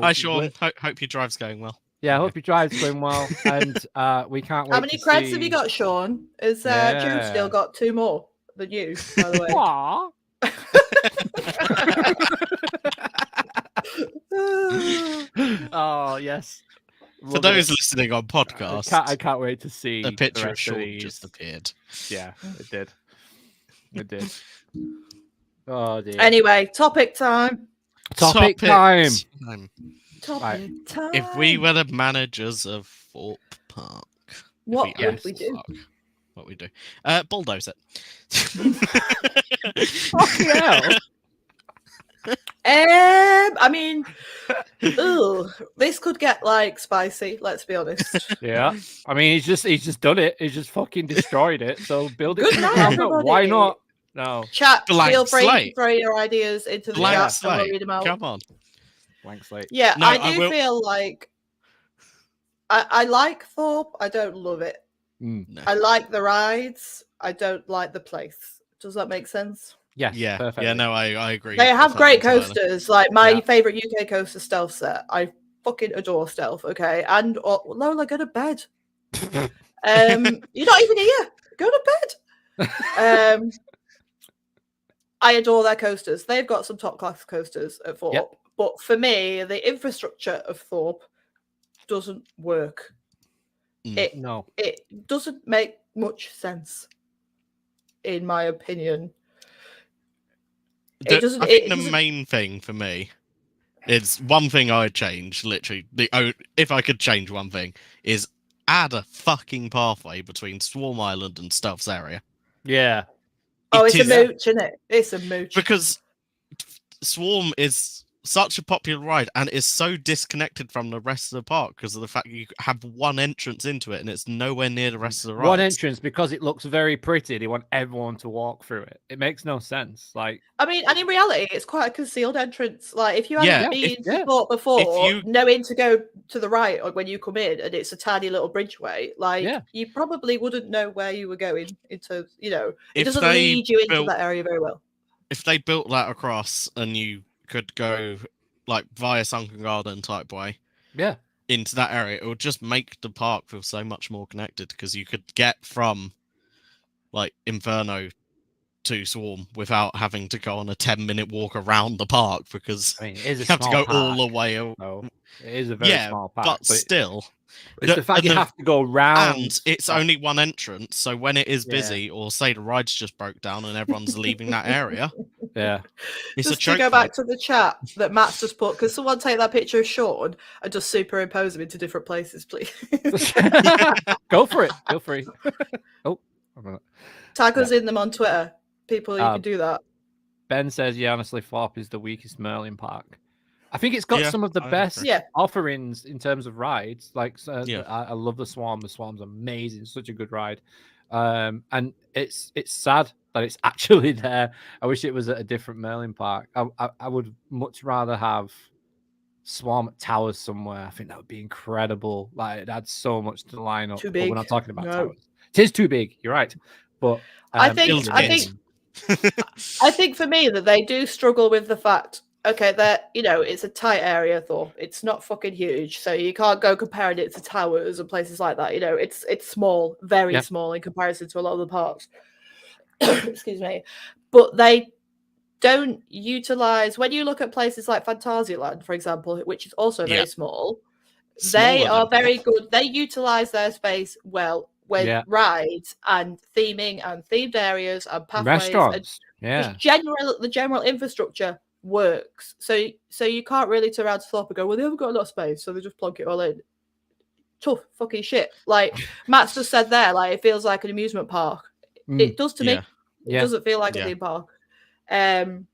S3: Hi, Sean. Hope your drive's going well.
S1: yeah, I hope your drive's going well, and we can't wait.
S2: How many
S1: to
S2: creds
S1: see...
S2: have you got, Sean? Has Drew
S1: Yeah.
S2: still got 2 more than you, by the way?
S1: Aw. Oh yes.
S3: For those listening on podcast,
S1: I can't wait to see
S3: a picture
S1: the
S3: of
S1: rest
S3: Sean
S1: these.
S3: just appeared.
S1: Yeah, it did. It did. Oh dear.
S2: Anyway, topic time.
S1: Topic time.
S2: Topic time.
S3: If we were the managers of Thorpe Park,
S2: What
S3: if
S2: would we do?
S3: What we do? Bulldoze it.
S1: Fucking hell.
S2: I mean, ooh, this could get like spicy. Let's be honest.
S1: Yeah. I mean, he's just done it. He's just fucking destroyed it. So build it.
S2: Good
S1: from the
S2: night,
S1: ground up. Why
S2: everybody.
S1: not? No.
S2: Chat,
S3: Blank
S2: feel free
S3: slate.
S2: to throw your ideas into the
S3: Blank
S2: chat and we'll
S3: slate.
S2: read them out.
S3: Come on.
S1: Blank slate.
S2: Yeah,
S3: No,
S2: I
S3: I
S2: do
S3: will-
S2: feel like I like Thorpe. I don't love it.
S1: Mm.
S3: No.
S2: I like the rides. I don't like the place. Does that make sense?
S1: Yes.
S3: Yeah.
S1: Perfect.
S3: Yeah. No, I agree.
S2: They have
S3: with that
S2: great
S3: entirely.
S2: coasters. Like my
S1: Yeah.
S2: favorite UK coaster, Stealth Set. I fucking adore Stealth. Okay, and Lola, go to bed. You're not even here. Go to bed. I adore their coasters. They've got some top class coasters at Thorpe,
S1: Yep.
S2: but for me, the infrastructure of Thorpe doesn't work.
S3: Mm.
S1: No.
S2: It doesn't make much sense, in my opinion.
S3: I
S2: doesn't-
S3: think
S2: it
S3: the
S2: doesn't-
S3: main thing for me is one thing I'd change. Literally, if I could change one thing, is add a fucking pathway between Swarm Island and Stuff's area.
S1: Yeah.
S2: Oh,
S3: It
S2: it's a
S3: is-
S2: mooch, isn't it? It's a mooch.
S3: Because Swarm is such a popular ride and is so disconnected from the rest of the park because of the fact you have one entrance into it and it's nowhere near the rest of the rides.
S1: One entrance because it looks very pretty. They want everyone to walk through it. It makes no sense. Like,
S2: I mean, and in reality, it's quite a concealed entrance. Like, if you haven't
S3: Yeah,
S2: been
S1: if-
S2: to
S1: yeah.
S2: Thorpe before,
S3: you-
S2: knowing to go to the right or when you come in, and it's a tiny little bridgeway, like
S1: Yeah.
S2: you probably wouldn't know where you were going into. It
S3: If
S2: doesn't
S3: they
S2: lead you into
S3: built-
S2: that area very well.
S3: If they built that across and you could go like via Sunken Garden type way
S1: yeah.
S3: into that area, it would just make the park feel so much more connected because you could get from like Inferno to Swarm without having to go on a 10-minute walk around the park because
S1: I mean, it is a
S3: you have to
S1: small
S3: go all
S1: park.
S3: the way.
S1: No, it is a very
S3: Yeah,
S1: small park.
S3: but still,
S1: it's the fact you
S3: the-
S1: have to go round.
S3: and it's
S1: like-
S3: only one entrance. So when it is
S1: Yeah.
S3: busy, or say the rides just broke down and everyone's leaving that area,
S1: Yeah.
S3: it's
S2: Just
S3: a choke
S2: to go
S3: point.
S2: back to the chat that Matt's just put, could someone take that picture of Sean and just superimpose him into different places, please?
S1: Go for it. Feel free. Oh, I'm gonna-
S2: Tag us in them on Twitter. People, you
S1: Um,
S2: can do that.
S1: Ben says, yeah, honestly, Thorpe is the weakest Merlin park. I think it's got
S3: Yeah,
S1: some of the
S3: I
S1: best
S3: agree.
S2: Yeah.
S1: offerings in terms of rides. Like,
S3: Yeah.
S1: I love the Swarm. The Swarm's amazing. Such a good ride. And it's sad that it's actually there. I wish it was at a different Merlin park. I would much rather have Swarm Towers somewhere. I think that would be incredible. Like it adds so much to the lineup.
S2: Too
S1: But we're
S2: big.
S1: not talking about
S2: No.
S1: towers. It is too big. You're right. But
S2: I
S1: it'll
S2: think
S1: be
S2: I think
S1: amazing.
S2: I think for me that they do struggle with the fact, okay, that it's a tight area, Thorpe. It's not fucking huge, so you can't go comparing it to towers and places like that. It's small, very small in comparison to a lot of the parks. Excuse me, but they don't utilize. When you look at places like Phantasialand, for example, which is also very small, they are very good. They utilize their space well with rides and theming and themed areas and pathways.
S1: Restaurants.
S2: And the general infrastructure works. So you can't really turn around to Thorpe and go, well, they haven't got a lot of space, so they just plonk it all in. Tough fucking shit. Like Matt's just said there, like it feels like an amusement park. It does to me. It doesn't feel like a theme park. And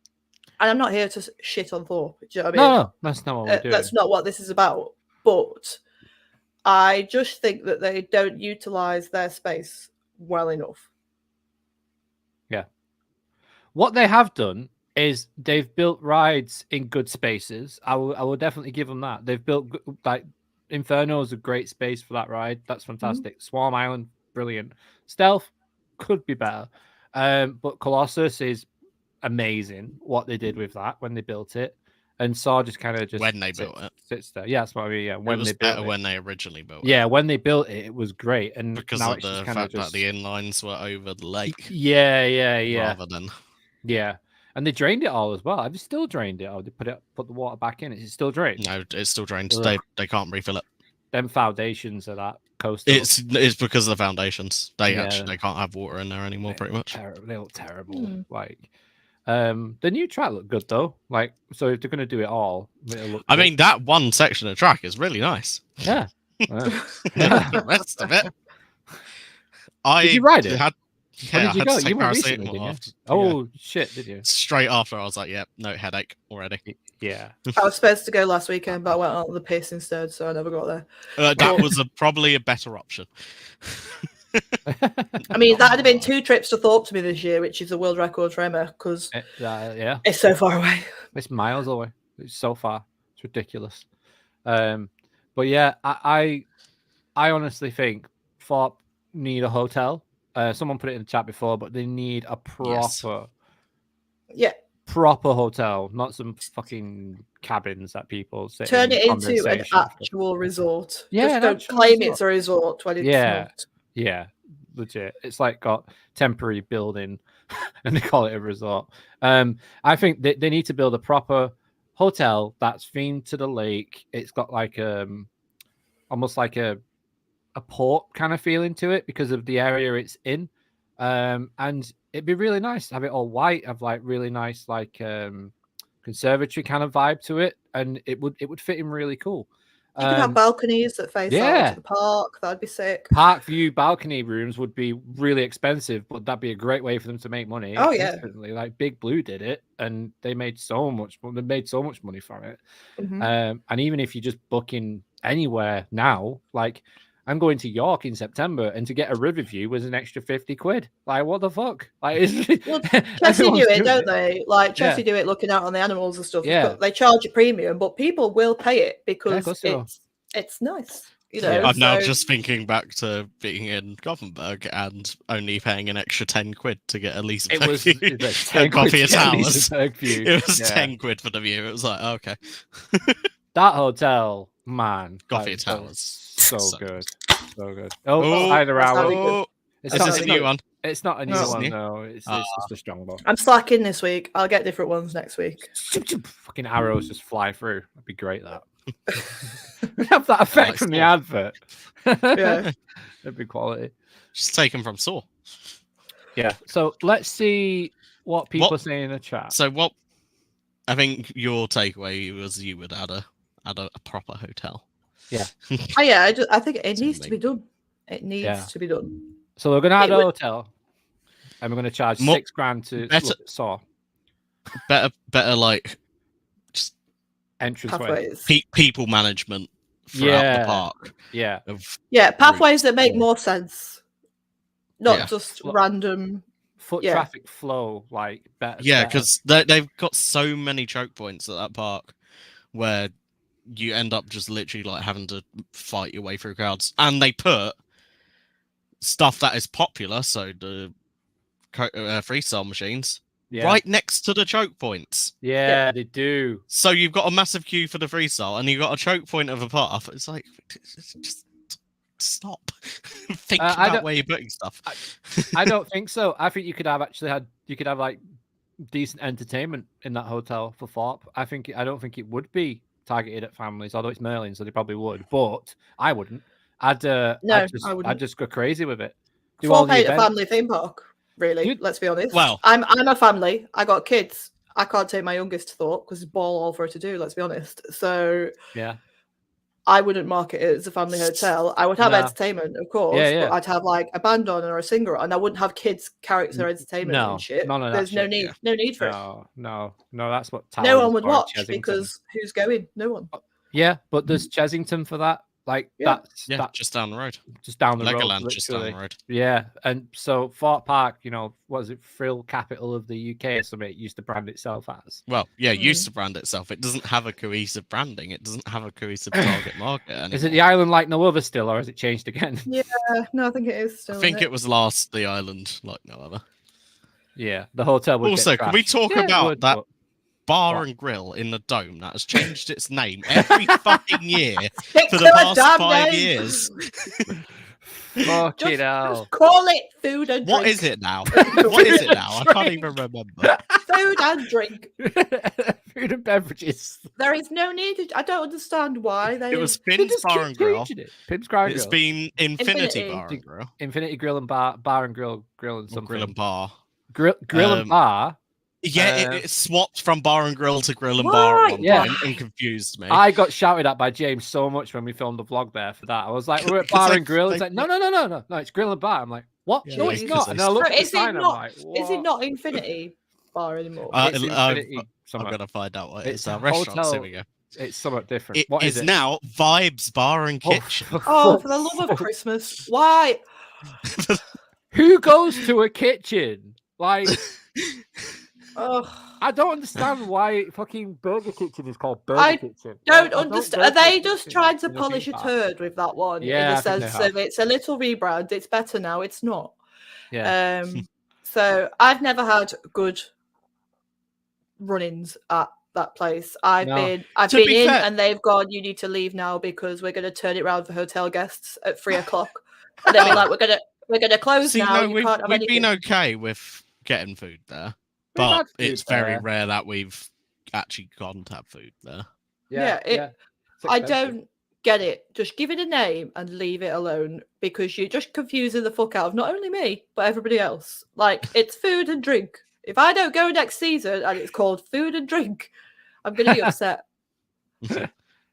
S2: I'm not here to shit on Thorpe. Do you know what I mean?
S1: No, that's not what we're doing.
S2: That's not what this is about. But I just think that they don't utilize their space well enough.
S1: Yeah. What they have done is they've built rides in good spaces. I will definitely give them that. They've built like Inferno is a great space for that ride. That's fantastic. Swarm Island, brilliant. Stealth could be better. But Colossus is amazing what they did with that when they built it. And Saw just kind of
S3: when they built it
S1: sits there. Yeah, that's what I mean. Yeah, when they built it.
S3: When they originally built it.
S1: Yeah, when they built it, it was great. And
S3: because
S1: now
S3: of
S1: it's
S3: the
S1: just kind
S3: fact
S1: of just...
S3: that the inlines were over the lake.
S1: Yeah.
S3: Rather than
S1: and they drained it all as well. Have they still drained it, or they put the water back in? Is it still drained?
S3: No, it's still drained. They can't refill it.
S1: Them foundations of that coastal.
S3: It's because of the foundations. They can't have water in there anymore. Pretty much.
S1: They look terrible. Like. The new track looked good though. Like, so if they're going to do it all, it'll look
S3: I
S1: good.
S3: mean, that one section of track is really nice.
S1: Yeah.
S3: The rest of it.
S1: Did you ride it?
S3: Yeah,
S1: did you go? You went recently, didn't you? Oh shit! Did you?
S3: Straight after, I was like, "Yep, no headache already."
S1: Yeah.
S2: I was supposed to go last weekend, but I went on the piss instead, so I never got there.
S3: That was probably a better option.
S2: I mean, that would have been 2 trips to Thorpe to me this year, which is a world record for Emma, because it's so far away.
S1: It's miles away. It's so far. It's ridiculous. But yeah, I honestly think Thorpe need a hotel. Someone put it in the chat before, but they need a proper hotel, not some fucking cabins that people sit
S2: turn
S1: in
S2: it into an actual resort. Just don't claim it's a resort when it's not.
S1: Yeah, legit. It's like got temporary building and they call it a resort. I think they need to build a proper hotel that's themed to the lake. It's got like almost like a port kind of feeling to it because of the area it's in. And it'd be really nice to have it all white, have like really nice like conservatory kind of vibe to it, and it would fit in really cool.
S2: You could have balconies that face out to the park. That'd be sick.
S1: Park view balcony rooms would be really expensive, but that'd be a great way for them to make money.
S2: Oh yeah,
S1: like Big Blue did it, and they made so much. They made so much money from it. And even if you're just booking anywhere now, like I'm going to York in September, and to get a river view was an extra 50 quid. Like what the fuck? Like
S2: Chelsea do it, don't they? Like Chelsea do it, looking out on the animals and stuff. Yeah, they charge a premium, but people will pay it because it's nice. You know,
S3: I'm now just thinking back to being in Gothenburg and only paying an extra 10 quid to get a lease.
S1: It was
S3: 10 coffee at towers. It was
S1: 10
S3: 10 quid for the view. It was like, okay.
S1: That hotel, man.
S3: Coffee at towers.
S1: So good. So good. Either hour.
S3: Is this a new one?
S1: It's not a new one, no. It's just a strong one.
S2: I'm slacking this week. I'll get different ones next week.
S1: Fucking arrows just fly through. That'd be great, that. We have that effect from the advert.
S2: Yeah.
S1: It'd be quality.
S3: Just taken from Saw.
S1: Yeah. So let's see what people are saying in the chat.
S3: So what I think your takeaway was you would add a proper hotel.
S1: Yeah.
S2: I think it needs to be done. It needs to be done.
S1: So we're gonna add a hotel, and we're gonna charge $6,000 to look at Saw.
S3: Better like just
S1: entranceway.
S3: People management throughout the park.
S1: Yeah.
S2: Pathways that make more sense, not just random
S1: foot traffic flow. Like better.
S3: Yeah, because they've got so many choke points at that park where you end up just literally like having to fight your way through crowds. And they put stuff that is popular, so the freestyle machines, right next to the choke points.
S1: Yeah, they do.
S3: So you've got a massive queue for the freestyle, and you've got a choke point of a path. It's like, just stop. Think about where you're putting stuff.
S1: I don't think so. I think you could have like decent entertainment in that hotel for Thorpe. I don't think it would be targeted at families, although it's Merlin, so they probably would. But I wouldn't. I wouldn't. I'd just go crazy with it.
S2: Thorpe ain't a family theme park, really. Let's be honest.
S3: Well,
S2: I'm a family. I got kids. I can't take my youngest to Thorpe because it's ball all for her to do. Let's be honest. So
S1: yeah,
S2: I wouldn't market it as a family hotel. I would have entertainment, of course, but I'd have like a band on or a singer, and I wouldn't have kids character entertainment and shit. There's no need for it.
S1: No, that's what
S2: no one would watch because who's going? No one.
S1: Yeah, but there's Chessington for that. Like that's
S3: just down the road.
S1: Just down the
S3: Legoland,
S1: road.
S3: just down the road.
S1: Yeah, and so Thorpe Park, what is it, thrill capital of the UK or something? It used to brand itself as.
S3: Well, yeah, it used to brand itself. It doesn't have a cohesive branding. It doesn't have a cohesive target market anymore.
S1: Is it the island like no other still, or has it changed again?
S2: Yeah, no, I think it is still.
S3: I think it was last the island like no other.
S1: Yeah, the hotel would
S3: also,
S1: get
S3: can we talk about that bar and grill in the dome that has changed its name every fucking year for the past 5 years?
S1: Fucking hell.
S2: Just call it food and drink.
S3: What is it now? What is it now? I can't even remember.
S2: Food and drink.
S1: Food and beverages.
S2: There is no need. I don't understand why they.
S3: It was Pim's Bar and Grill.
S1: Pim's Bar and Grill.
S3: It's been Infinity Bar and Grill.
S1: Infinity Grill and Bar and Grill and something.
S3: Grill and Bar.
S1: Grill and Bar.
S3: Yeah, it swapped from bar and grill to grill and bar at one point and confused me.
S1: I got shouted at by James so much when we filmed the vlog there for that. I was like, we're at bar and grill. It's like, no, it's grill and bar. I'm like, what?
S3: Yeah,
S1: no, it's not. And I looked at the sign, I'm like, what?
S2: Is it not Infinity Bar anymore?
S3: It's Infinity. I'm going to find out what it's a restaurant. Here we go.
S1: It's somewhat different. What is it?
S3: Now Vibes Bar and Kitchen.
S2: Oh, for the love of Christmas. Why?
S1: Who goes to a kitchen? Like...
S2: Oh.
S1: I don't understand why fucking Burger Kitchen is called Burger Kitchen.
S2: Don't understand. Are they just trying to polish a turd with that one?
S1: Yeah,
S2: in the sense of it's a little rebrand. It's better now. It's not.
S1: Yeah.
S2: So I've never had good run-ins at that place. I've been in, and they've gone, you need to leave now because we're going to turn it around for hotel guests at 3:00, and they'll be like, we're gonna close now.
S3: No, we've been okay with getting food there. But it's very rare that we've actually gone to have food there.
S2: Yeah. I don't get it. Just give it a name and leave it alone because you're just confusing the fuck out of not only me, but everybody else. Like, it's food and drink. If I don't go next season and it's called food and drink, I'm going to be upset.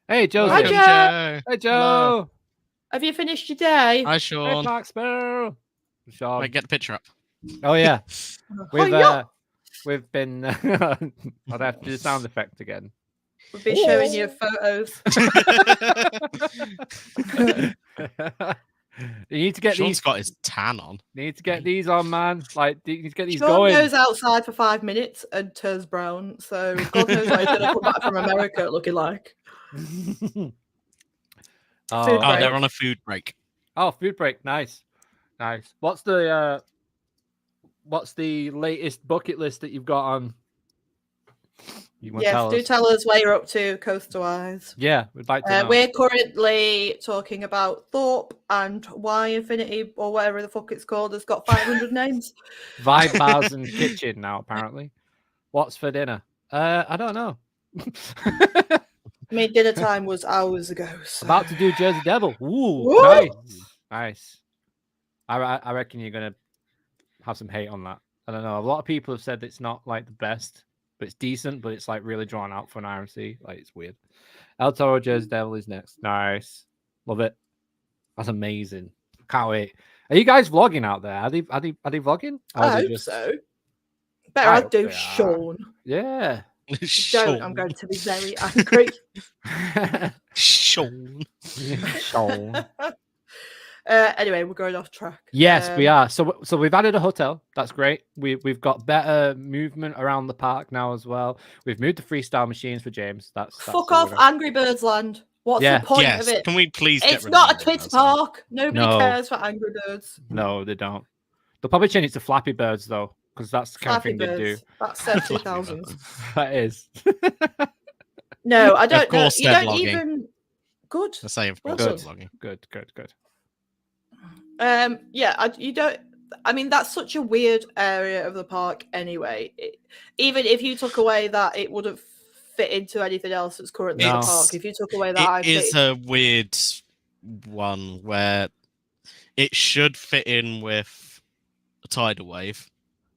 S1: Hey, Joe.
S2: Hi, Joe.
S1: Hey, Joe.
S2: Have you finished your day?
S3: Hi, Sean.
S1: Hey, Mark Sparrow. Sean.
S3: Wait, get the picture up.
S1: Oh, yeah. We've been... I'd have to do the sound effect again.
S2: We'll be showing you photos.
S1: You need to get
S3: Sean's
S1: these.
S3: Got his tan on.
S1: You need to get these on, man. Like, you need to get these
S2: Sean
S1: going.
S2: goes outside for 5 minutes and turns brown. So God knows what he's going to come back from America looking like.
S3: They're on a food break.
S1: Oh, food break. Nice. What's the latest bucket list that you've got on?
S2: Tell us where you're up to coaster-wise.
S1: Yeah, we'd like to know.
S2: We're currently talking about Thorpe and why Infinity, or whatever the fuck it's called, has got 500 names.
S1: Vibe Bars and Kitchen now, apparently. What's for dinner? I don't know.
S2: I mean, dinner time was hours ago. So.
S1: About to do Jersey Devil. Ooh. Nice. I reckon you're going to have some hate on that. I don't know. A lot of people have said it's not like the best, but it's decent, but it's like really drawn out for an RMC. Like, it's weird. El Toro Jersey Devil is next. Nice. Love it. That's amazing. Can't wait. Are you guys vlogging out there? Are they vlogging?
S2: I hope so. Better I'll do Sean.
S1: Yeah.
S2: Don't, I'm going to be very angry.
S3: Sean.
S1: Sean.
S2: Anyway, we're going off track.
S1: Yes, we are. So we've added a hotel. That's great. We've got better movement around the park now as well. We've moved the freestyle machines for James. That's
S2: Fuck
S1: all
S2: off, Angry Birds Land. What's
S1: Yeah.
S2: the point
S3: Yes.
S2: of it?
S3: Can we please get
S2: It's
S3: rid
S2: not
S3: of
S2: a kids
S3: Angry Birds Land?
S2: park. Nobody
S1: No.
S2: cares for Angry Birds.
S1: No, they don't. They'll probably change it to Flappy Birds though, because that's the kind of
S2: Flappy
S1: thing they do.
S2: Birds. That's set 2000s.
S1: That is.
S2: No, I don't
S3: Of course
S2: know. You
S3: they're
S2: don't
S3: vlogging.
S2: even. Good.
S3: I say, of
S2: Well
S3: course,
S2: done.
S3: vlogging.
S1: Good.
S2: Yeah, you don't. I mean, that's such a weird area of the park anyway. Even if you took away that, it wouldn't fit into anything else that's currently in the park. If you took away that
S3: It
S2: IP.
S3: is a weird one where it should fit in with a tidal wave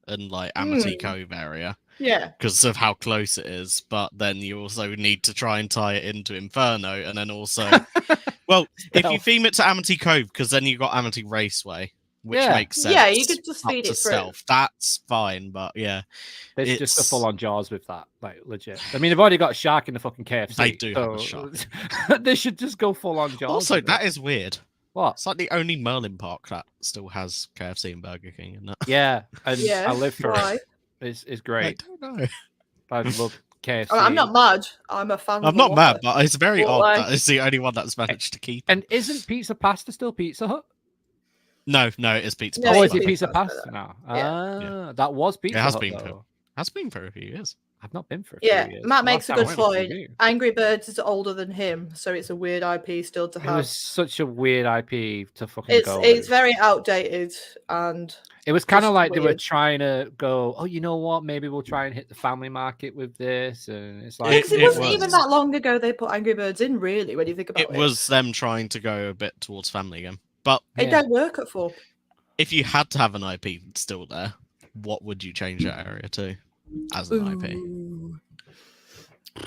S3: and like Amity Cove area.
S2: Yeah.
S3: Because of how close it is, but then you also need to try and tie it into Inferno, and then also, well, if you theme it to Amity Cove, because then you got Amity Raceway, which makes sense.
S2: Yeah, you could just
S3: up
S2: feed
S3: to
S2: it through.
S3: Stealth. That's fine, but yeah,
S1: There's just a full-on Jaws with that, like legit. I mean, they've already got a shark in the fucking KFC.
S3: They do have a shark.
S1: They should just go full-on Jaws.
S3: Also, that is weird.
S1: What?
S3: It's like the only Merlin park that still has KFC and Burger King in it.
S1: Yeah, and I live for
S2: why?
S1: it. It's
S3: I
S1: great.
S3: don't know.
S1: I love KFC.
S2: I'm not mad. I'm a fan.
S3: I'm not mad, but it's very
S2: But,
S3: odd
S2: like-
S3: that it's the only one that's managed to keep.
S1: And isn't Pizza Pasta still Pizza Hut?
S3: No, it is Pizza
S2: No,
S3: Pasta.
S1: Oh,
S2: it's
S1: is it
S2: Pizza
S1: Pizza
S2: Pasta
S1: Pasta now?
S2: Yeah.
S1: That was Pizza
S3: has
S1: Hut,
S3: been
S1: though.
S3: Has been for a few years.
S1: I've not been for a
S2: Yeah,
S1: few years.
S2: Matt
S1: Last
S2: makes a
S1: time
S2: good
S1: I went was
S2: point.
S1: you.
S2: Angry Birds is older than him, so it's a weird IP still to
S1: It
S2: have.
S1: was such a weird IP to fucking
S2: It's
S1: go
S2: it's
S1: with.
S2: very outdated, and
S1: It was kind of
S2: just
S1: like they were
S2: weird.
S1: trying to go, oh, you know what? Maybe we'll try and hit the family market with this. And it's like,
S2: because it
S3: it
S2: wasn't
S3: was.
S2: even that long ago they put Angry Birds in, really, when you think about it.
S3: It was them trying to go a bit towards family again. But
S2: It don't work at Thorpe.
S3: if you had to have an IP still there, what would you change that area to as an IP?
S2: Ooh.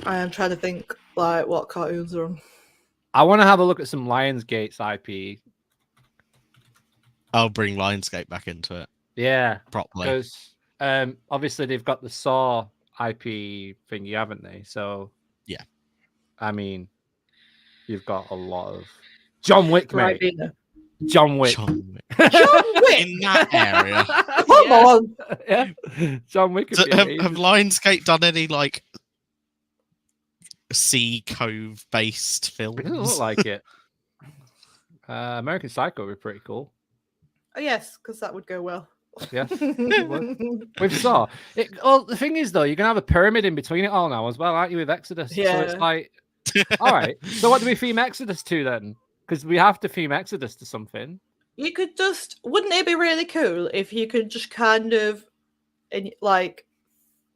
S2: I am trying to think like what cartoons are on.
S1: I want to have a look at some Lionsgate's IP.
S3: I'll bring Lionsgate back into it
S1: Yeah,
S3: properly.
S1: because obviously they've got the Saw IP thingy, haven't they? So
S3: Yeah.
S1: I mean, you've got a lot of John Wick,
S2: Right,
S1: mate.
S2: Bina.
S1: John Wick.
S3: John Wick.
S2: John Wick!
S3: In that area.
S2: Come on!
S1: Yeah, John Wick. Would be
S3: Have
S1: amazing.
S3: Lionsgate done any like Sea Cove based films?
S1: It doesn't look like it. American Psycho would be pretty cool.
S2: Oh, yes, because that would go well.
S1: Yeah, with Saw. Well, the thing is, though, you're gonna have a pyramid in between it all now as well, aren't you? With Exodus, so it's
S2: Yeah.
S1: like, all right. So what do we theme Exodus to then? Because we have to theme Exodus to something.
S2: You could just, wouldn't it be really cool if you could just kind of, in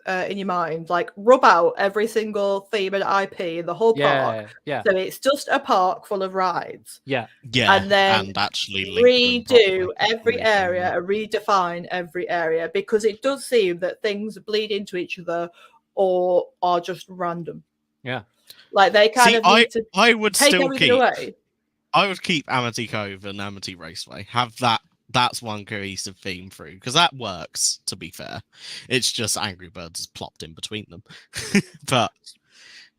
S2: your mind, like rub out every single theme and IP in the whole park.
S1: Yeah,
S2: So it's just a park full of rides.
S1: yeah.
S3: Yeah,
S2: And then
S3: actually link them
S2: Redo
S3: properly.
S2: every
S3: Link them.
S2: area, and redefine every area, because it does seem that things bleed into each other or are just random.
S1: Yeah.
S2: Like they kind of need to
S3: I would
S2: take
S3: still
S2: everything
S3: keep.
S2: away.
S3: I would keep Amity Cove and Amity Raceway. Have that. That's one cohesive theme through because that works. To be fair, it's just Angry Birds is plopped in between them. But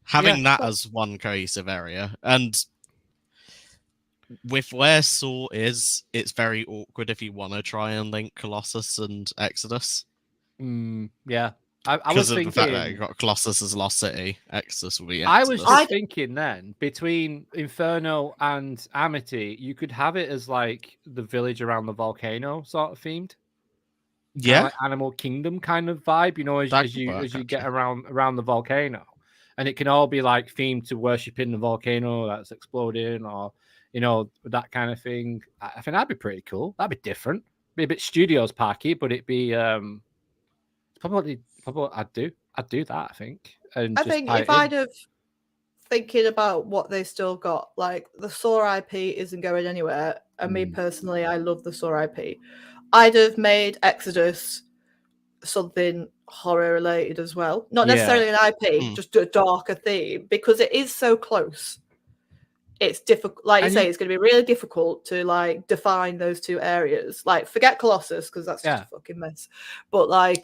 S3: having that as one cohesive area, and with where Saw is, it's very awkward if you want to try and link Colossus and Exodus.
S1: Yeah. I was
S3: Because of
S1: thinking.
S3: the fact that you got Colossus as Lost City, Exodus will be.
S1: I was
S3: Exodus.
S1: just thinking then between Inferno and Amity, you could have it as like the village around the volcano sort of themed.
S3: Yeah,
S1: Like Animal Kingdom kind of vibe, you know,
S3: That
S1: as
S3: could
S1: you
S3: work,
S1: as you get
S3: actually.
S1: around the volcano, and it can all be like themed to worshiping the volcano that's exploding, or you know that kind of thing. I think that'd be pretty cool. That'd be different. Be a bit Studios Parky, but it'd be probably I'd do that. I think. And
S2: I
S1: just
S2: think
S1: tie
S2: if
S1: it in.
S2: I'd have thinking about what they still got, like the Saw IP isn't going anywhere, and me personally, I love the Saw IP. I'd have made Exodus something horror related as well, not necessarily an IP, just a darker theme, because it is so close. It's difficult, like you say, it's going to be really difficult to like define those two areas. Like, forget Colossus because that's just a fucking mess. But like,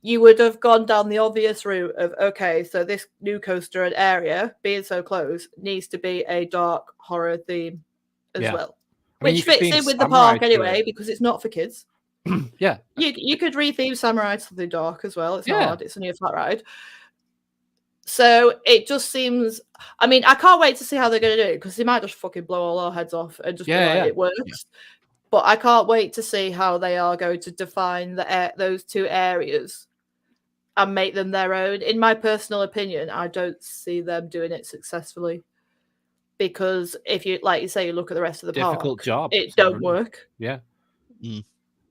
S2: you would have gone down the obvious route of okay, so this new coaster and area being so close needs to be a dark horror theme as well.
S1: mean,
S2: which
S1: you could
S2: fits
S1: theme
S2: in with the
S1: samurai
S2: park
S1: to
S2: anyway
S1: it.
S2: because it's not for kids.
S1: Yeah.
S2: You could retheme Samurai to the dark as well. It's not
S1: Yeah.
S2: hard. It's only a flat ride. So it just seems. I mean, I can't wait to see how they're going to do it because they might just fucking blow all our heads off and just be like, it works. Yeah. But I can't wait to see how they are going to define those two areas and make them their own. In my personal opinion, I don't see them doing it successfully because if you, like you say, you look at the rest of the
S1: difficult
S2: park,
S1: job.
S2: it don't work.
S1: Yeah.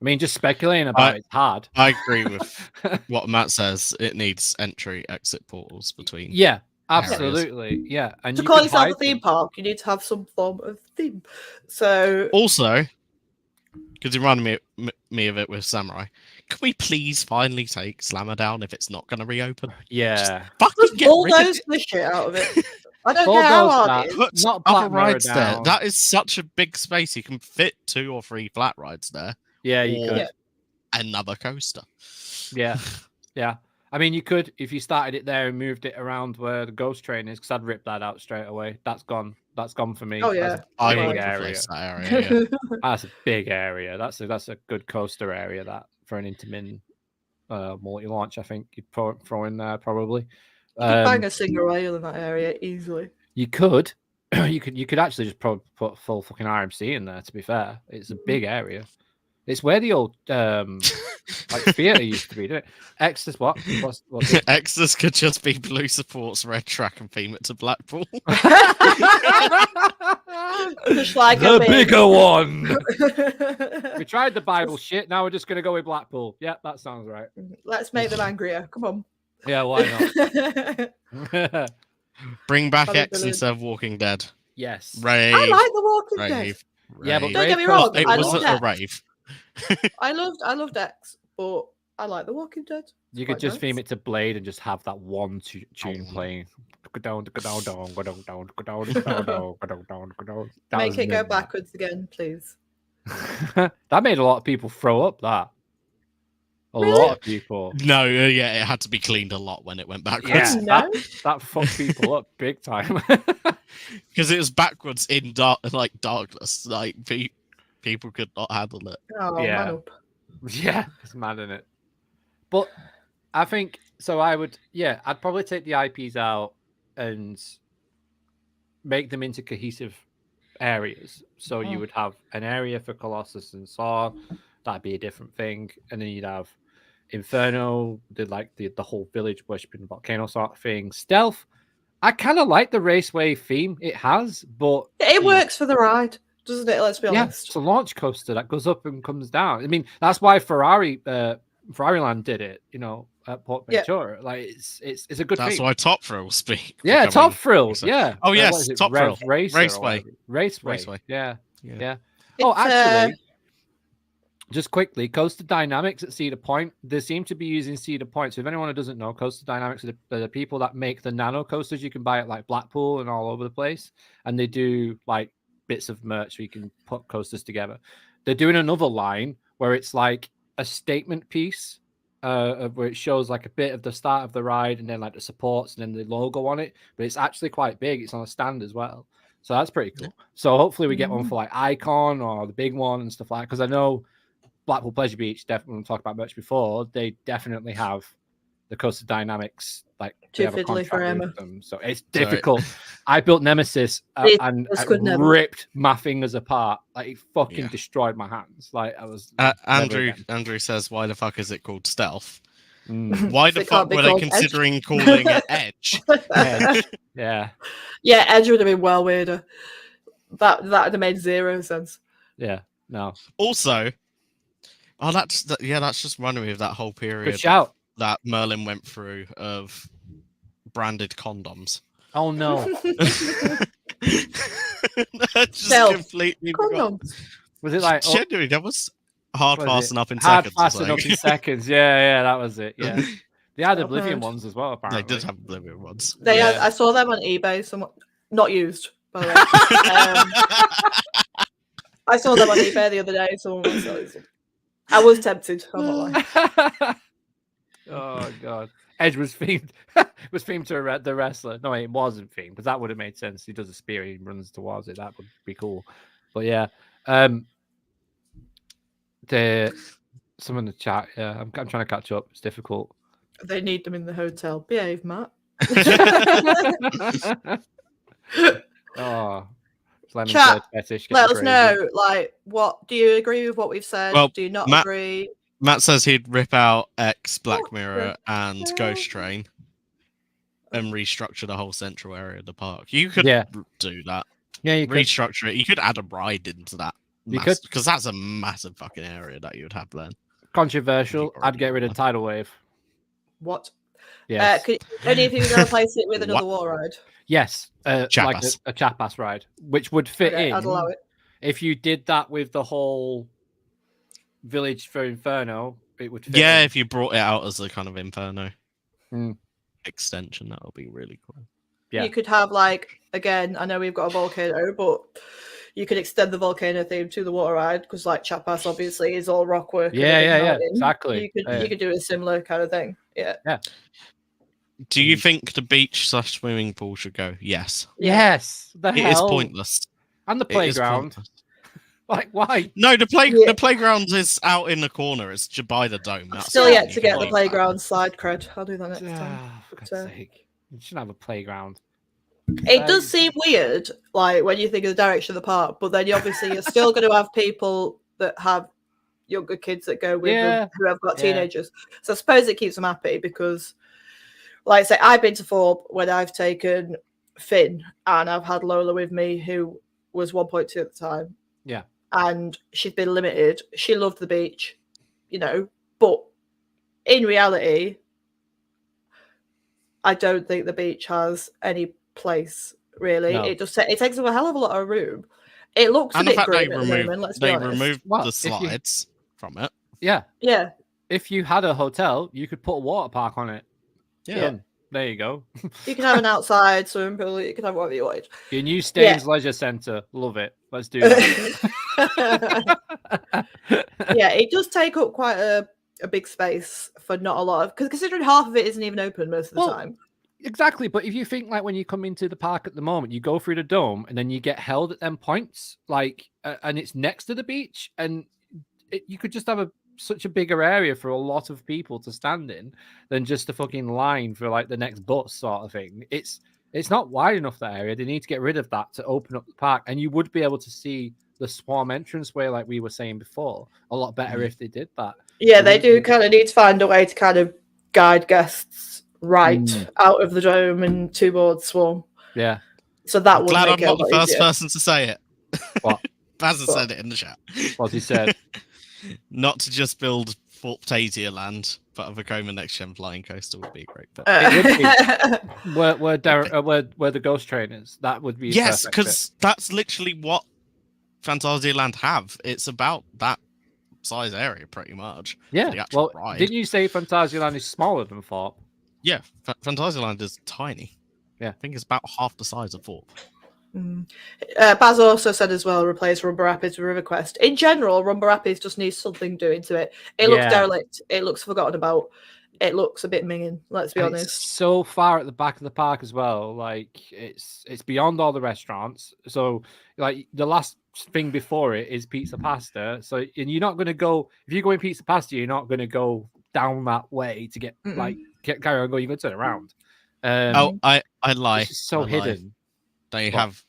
S1: I mean, just speculating about it's hard.
S3: I agree with what Matt says. It needs entry, exit portals between.
S1: Yeah, absolutely. Areas. Yeah, and
S2: to call yourself a theme park, you need to have some form of theme. So
S3: also, because you reminded me of it with Samurai, can we please finally take Slammer down if it's not going to reopen?
S1: Yeah,
S2: just bulldoze the shit out of it. I don't care how hard it is.
S3: Put not other rides there. That is such a big space. You can fit 2 or 3 flat rides there.
S1: Yeah, you could.
S3: Another coaster.
S1: Yeah, yeah. I mean, you could if you started it there and moved it around where the ghost train is, because I'd rip that out straight away. That's gone. That's gone for me.
S2: Oh yeah,
S3: I would replace that area. Yeah.
S1: That's a big area. That's a good coaster area. That for an intermittent multi-launch, I think you'd throw in there probably.
S2: You could bang a single rail in that area easily.
S1: You could. you could actually just probably put full fucking RMC in there. To be fair, it's a big area. It's where the old like theatre used to be, didn't it? Exodus, what's it?
S3: Exodus could just be Blue Supports Red Track and theme it to Blackpool.
S2: Just like
S1: the bigger one. We tried the Bible shit. Now we're just gonna go with Blackpool. Yeah, that sounds right.
S2: Let's make them angrier. Come on.
S1: Yeah, why
S3: not? Bring back X instead of Walking Dead.
S1: Yes.
S3: Rave.
S2: I like the Walking Dead.
S3: Rave.
S1: Yeah, but
S2: don't get me wrong.
S3: It wasn't a rave.
S2: I loved X, but I like The Walking Dead.
S1: You could just theme it to Blade and just have that one tune playing.
S2: Make it go backwards again, please.
S1: That made a lot of people throw up. A lot of people.
S3: No, yeah, it had to be cleaned a lot when it went backwards.
S1: Yeah, that fucked people up big time.
S3: Because it was backwards in darkness. Like people could not handle it.
S2: Oh,
S1: yeah.
S2: Man up.
S1: Yeah, it's mad, isn't it? But I think so. I'd probably take the IPs out and make them into cohesive areas. So you would have an area for Colossus and Saw. That'd be a different thing, and then you'd have Inferno, the whole village worshipping volcano sort of thing. Stealth, I kind of like the raceway theme it has, but
S2: it works for the ride, doesn't it? Let's be honest.
S1: Yeah, it's a launch coaster that goes up and comes down. I mean, that's why Ferrariland did it. At Port Ventura, like it's a good.
S3: That's
S1: thing.
S3: Why Top Thrill speak.
S1: Yeah, Top Thrill. Yeah.
S3: Oh yes, Top Thrill.
S1: Raceway. Yeah. Oh, actually. Just quickly, Coaster Dynamics at Cedar Point. They seem to be using Cedar Point. So if anyone who doesn't know, Coaster Dynamics are the people that make the nano coasters you can buy at like Blackpool and all over the place. And they do like bits of merch so you can put coasters together. They're doing another line where it's like a statement piece where it shows like a bit of the start of the ride and then like the supports and then the logo on it. But it's actually quite big. It's on a stand as well. So that's pretty cool. So hopefully we get one for like Icon or the big one and stuff like that. Because I know Blackpool Pleasure Beach, definitely when we talked about merch before, they definitely have the Coaster Dynamics like
S2: too fiddly for Emma.
S1: So it's difficult. I built Nemesis and ripped my fingers apart. Like it fucking destroyed my hands. Like I was
S3: Andrew says, why the fuck is it called Stealth? Why the
S2: It
S3: fuck
S2: can't be
S3: were they
S2: called
S3: considering calling it Edge?
S1: Edge. Yeah.
S2: Yeah, Edge would have been well weirder. That would have made zero sense.
S1: Yeah. No.
S3: Also, that's just reminding me of that whole period
S1: Good shout.
S3: That Merlin went through of branded condoms.
S1: Oh no.
S3: Just completely
S2: condoms.
S1: Was it like
S3: genuinely that was hard passing up in
S1: hard
S3: seconds?
S1: Passing up in seconds. Yeah, that was it. Yeah. They had Oblivion ones as well, apparently.
S3: They did have Oblivion ones.
S2: I saw them on eBay, not used, by the way. I saw them on eBay the other day, someone was selling them. I was tempted. I'm not lying.
S1: Oh god, Edge was themed. Was themed to the wrestler. No, it wasn't themed, because that would have made sense. He does a spear, he runs towards it. That would be cool. But yeah, Some in the chat. Yeah, I'm trying to catch up. It's difficult.
S2: They need them in the hotel. Behave, Matt.
S1: Oh, Lemon
S2: Chat,
S1: Curd fetish.
S2: let us
S1: crazy.
S2: know. Like, what do you agree with what we've said?
S3: Well,
S2: do you not
S3: Matt-
S2: agree?
S3: Matt says he'd rip out X, Black
S2: Oh,
S3: Mirror, and
S2: yeah.
S3: Ghost Train and restructure the whole central area of the park. You could do that.
S1: Yeah, you could.
S3: Restructure it. You could add a ride into that.
S1: You could.
S3: Because that's a massive fucking area that you would have then.
S1: Controversial. I'd get rid of Tidal Wave.
S2: What?
S1: Yes.
S2: Only if you were going to replace it with another war ride.
S1: Yes. Like a Chapas ride, which would fit in.
S2: I'd allow it.
S1: If you did that with the whole village for Inferno, it would fit
S3: Yeah,
S1: in.
S3: if you brought it out as a kind of Inferno extension, that would be really cool.
S2: Yeah. You could have, like, again, I know we've got a volcano, but you could extend the volcano theme to the water ride because, like, Chapas obviously is all rock work.
S1: Yeah, exactly.
S2: You could do a similar kind of thing. Yeah.
S3: Do you think the beach / swimming pool should go? Yes.
S1: Yes.
S3: It is pointless.
S1: And the playground. Like, why?
S3: No, the playground is out in the corner. It's by the dome.
S2: That's still yet to get the playground side cred. I'll do that next time.
S1: For God's sake. You shouldn't have a playground.
S2: It does seem weird, like, when you think of the direction of the park, but then you're still going to have people that have younger kids that go with them who have got teenagers. So I suppose it keeps them happy because, like I say, I've been to Thorpe when I've taken Finn and I've had Lola with me, who was 1.2 at the time.
S1: Yeah.
S2: And she's been limited. She loved the beach, but in reality, I don't think the beach has any place really. No. It takes up a hell of a lot of room. It looks a bit grim at the moment, let's be honest.
S3: They removed the slides from it.
S1: Yeah.
S2: Yeah.
S1: If you had a hotel, you could put a water park on it.
S2: Yeah.
S1: There you go.
S2: You can have an outside swimming pool. You can have whatever you want.
S1: Your new Staines Leisure Centre. Love it. Let's do that.
S2: Yeah, it does take up quite a big space for not a lot of, because considering half of it isn't even open most of the time.
S1: Exactly, but if you think like when you come into the park at the moment, you go through the dome and then you get held at them points, like, and it's next to the beach, and you could just have such a bigger area for a lot of people to stand in than just a fucking line for like the next bus sort of thing. It's not wide enough, that area. They need to get rid of that to open up the park, and you would be able to see the swarm entranceway, like we were saying before, a lot better if they did that.
S2: Yeah, they do kind of need to find a way to kind of guide guests out of the dome and towards swarm.
S1: Yeah.
S2: So that would
S3: glad
S2: make
S3: I'm not the first person to say it.
S1: What?
S3: Baz has said it in the chat.
S1: What he said?
S3: Not to just build Thorpe Land, but a Vekoma Next Gen flying coaster would be great. But
S1: it would be. where the ghost train is. That would be
S3: yes, because that's literally what Phantasialand have. It's about that size area, pretty much.
S1: Yeah. Well, didn't you say Phantasialand is smaller than Thorpe?
S3: Yeah, Phantasialand is tiny.
S1: Yeah,
S3: I think it's about half the size of Thorpe.
S2: Baz also said as well, replace Rumba Rapids with River Quest. In general, Rumba Rapids just needs something doing to it. It looks derelict. It looks forgotten about. It looks a bit minging, let's be honest.
S1: It's so far at the back of the park as well. Like it's beyond all the restaurants. So like the last thing before it is Pizza Pasta. So and you're not going to go, if you go in Pizza Pasta, you're not going to go down that way to get carry on going. You're going to turn around.
S3: I lie.
S1: It's so hidden.
S3: They have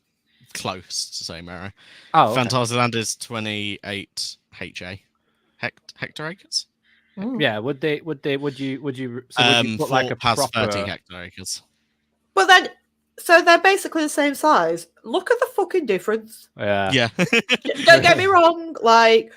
S3: close to same area.
S1: Oh, okay.
S3: Phantasialand is 28 HA hectare acres.
S1: Yeah, would you put like a proper
S3: 30 hectare acres?
S2: Well then, so they're basically the same size. Look at the fucking difference.
S3: Yeah.
S2: Don't get me wrong. Like,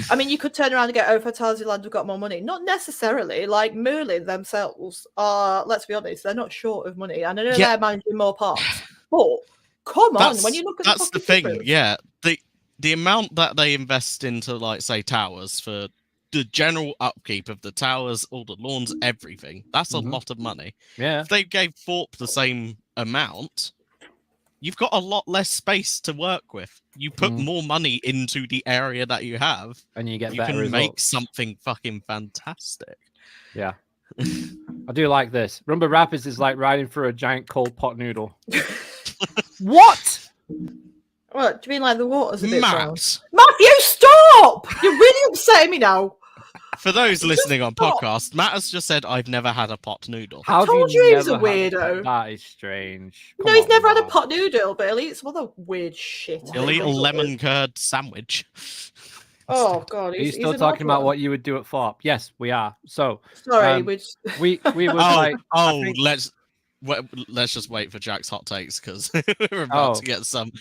S2: I mean, you could turn around and get, Phantasialand have got more money. Not necessarily. Like Merlin themselves are. Let's be honest, they're not short of money, and I know they're managing more parks. But come on, when you look at
S3: that's the thing. Yeah, the amount that they invest into, like, say, towers for the general upkeep of the towers, all the lawns, everything. That's a lot of money.
S1: Yeah.
S3: If they gave Thorpe the same amount, you've got a lot less space to work with. You put more money into the area that you have,
S1: and you
S3: can make something fucking fantastic.
S1: Yeah. I do like this. Rumba Rapids is like riding through a giant cold pot noodle. What?
S2: What do you mean, like the water's a bit brown?
S3: Matt,
S2: Matthew, stop! You're really upsetting me now.
S3: for those listening on
S2: stop.
S3: podcast, Matt has just said, "I've never had a pot noodle."
S1: How
S2: told
S1: do you
S2: you he's a
S1: never have-
S2: weirdo.
S1: That is strange.
S2: No,
S1: Come
S2: he's
S1: on,
S2: never had a
S1: Matt.
S2: pot noodle, but he'll eat some other weird shit.
S3: He'll eat a lemon curd sandwich.
S2: Oh God,
S1: Are you
S2: he's
S1: still
S2: an
S1: talking
S2: odd
S1: about
S2: one.
S1: what you would do at Thorpe? Yes, we are. So
S2: Sorry,
S1: um,
S2: we just...
S1: we would
S3: Oh,
S1: like. I think-
S3: let's just wait for Jack's hot takes because we're about to get some.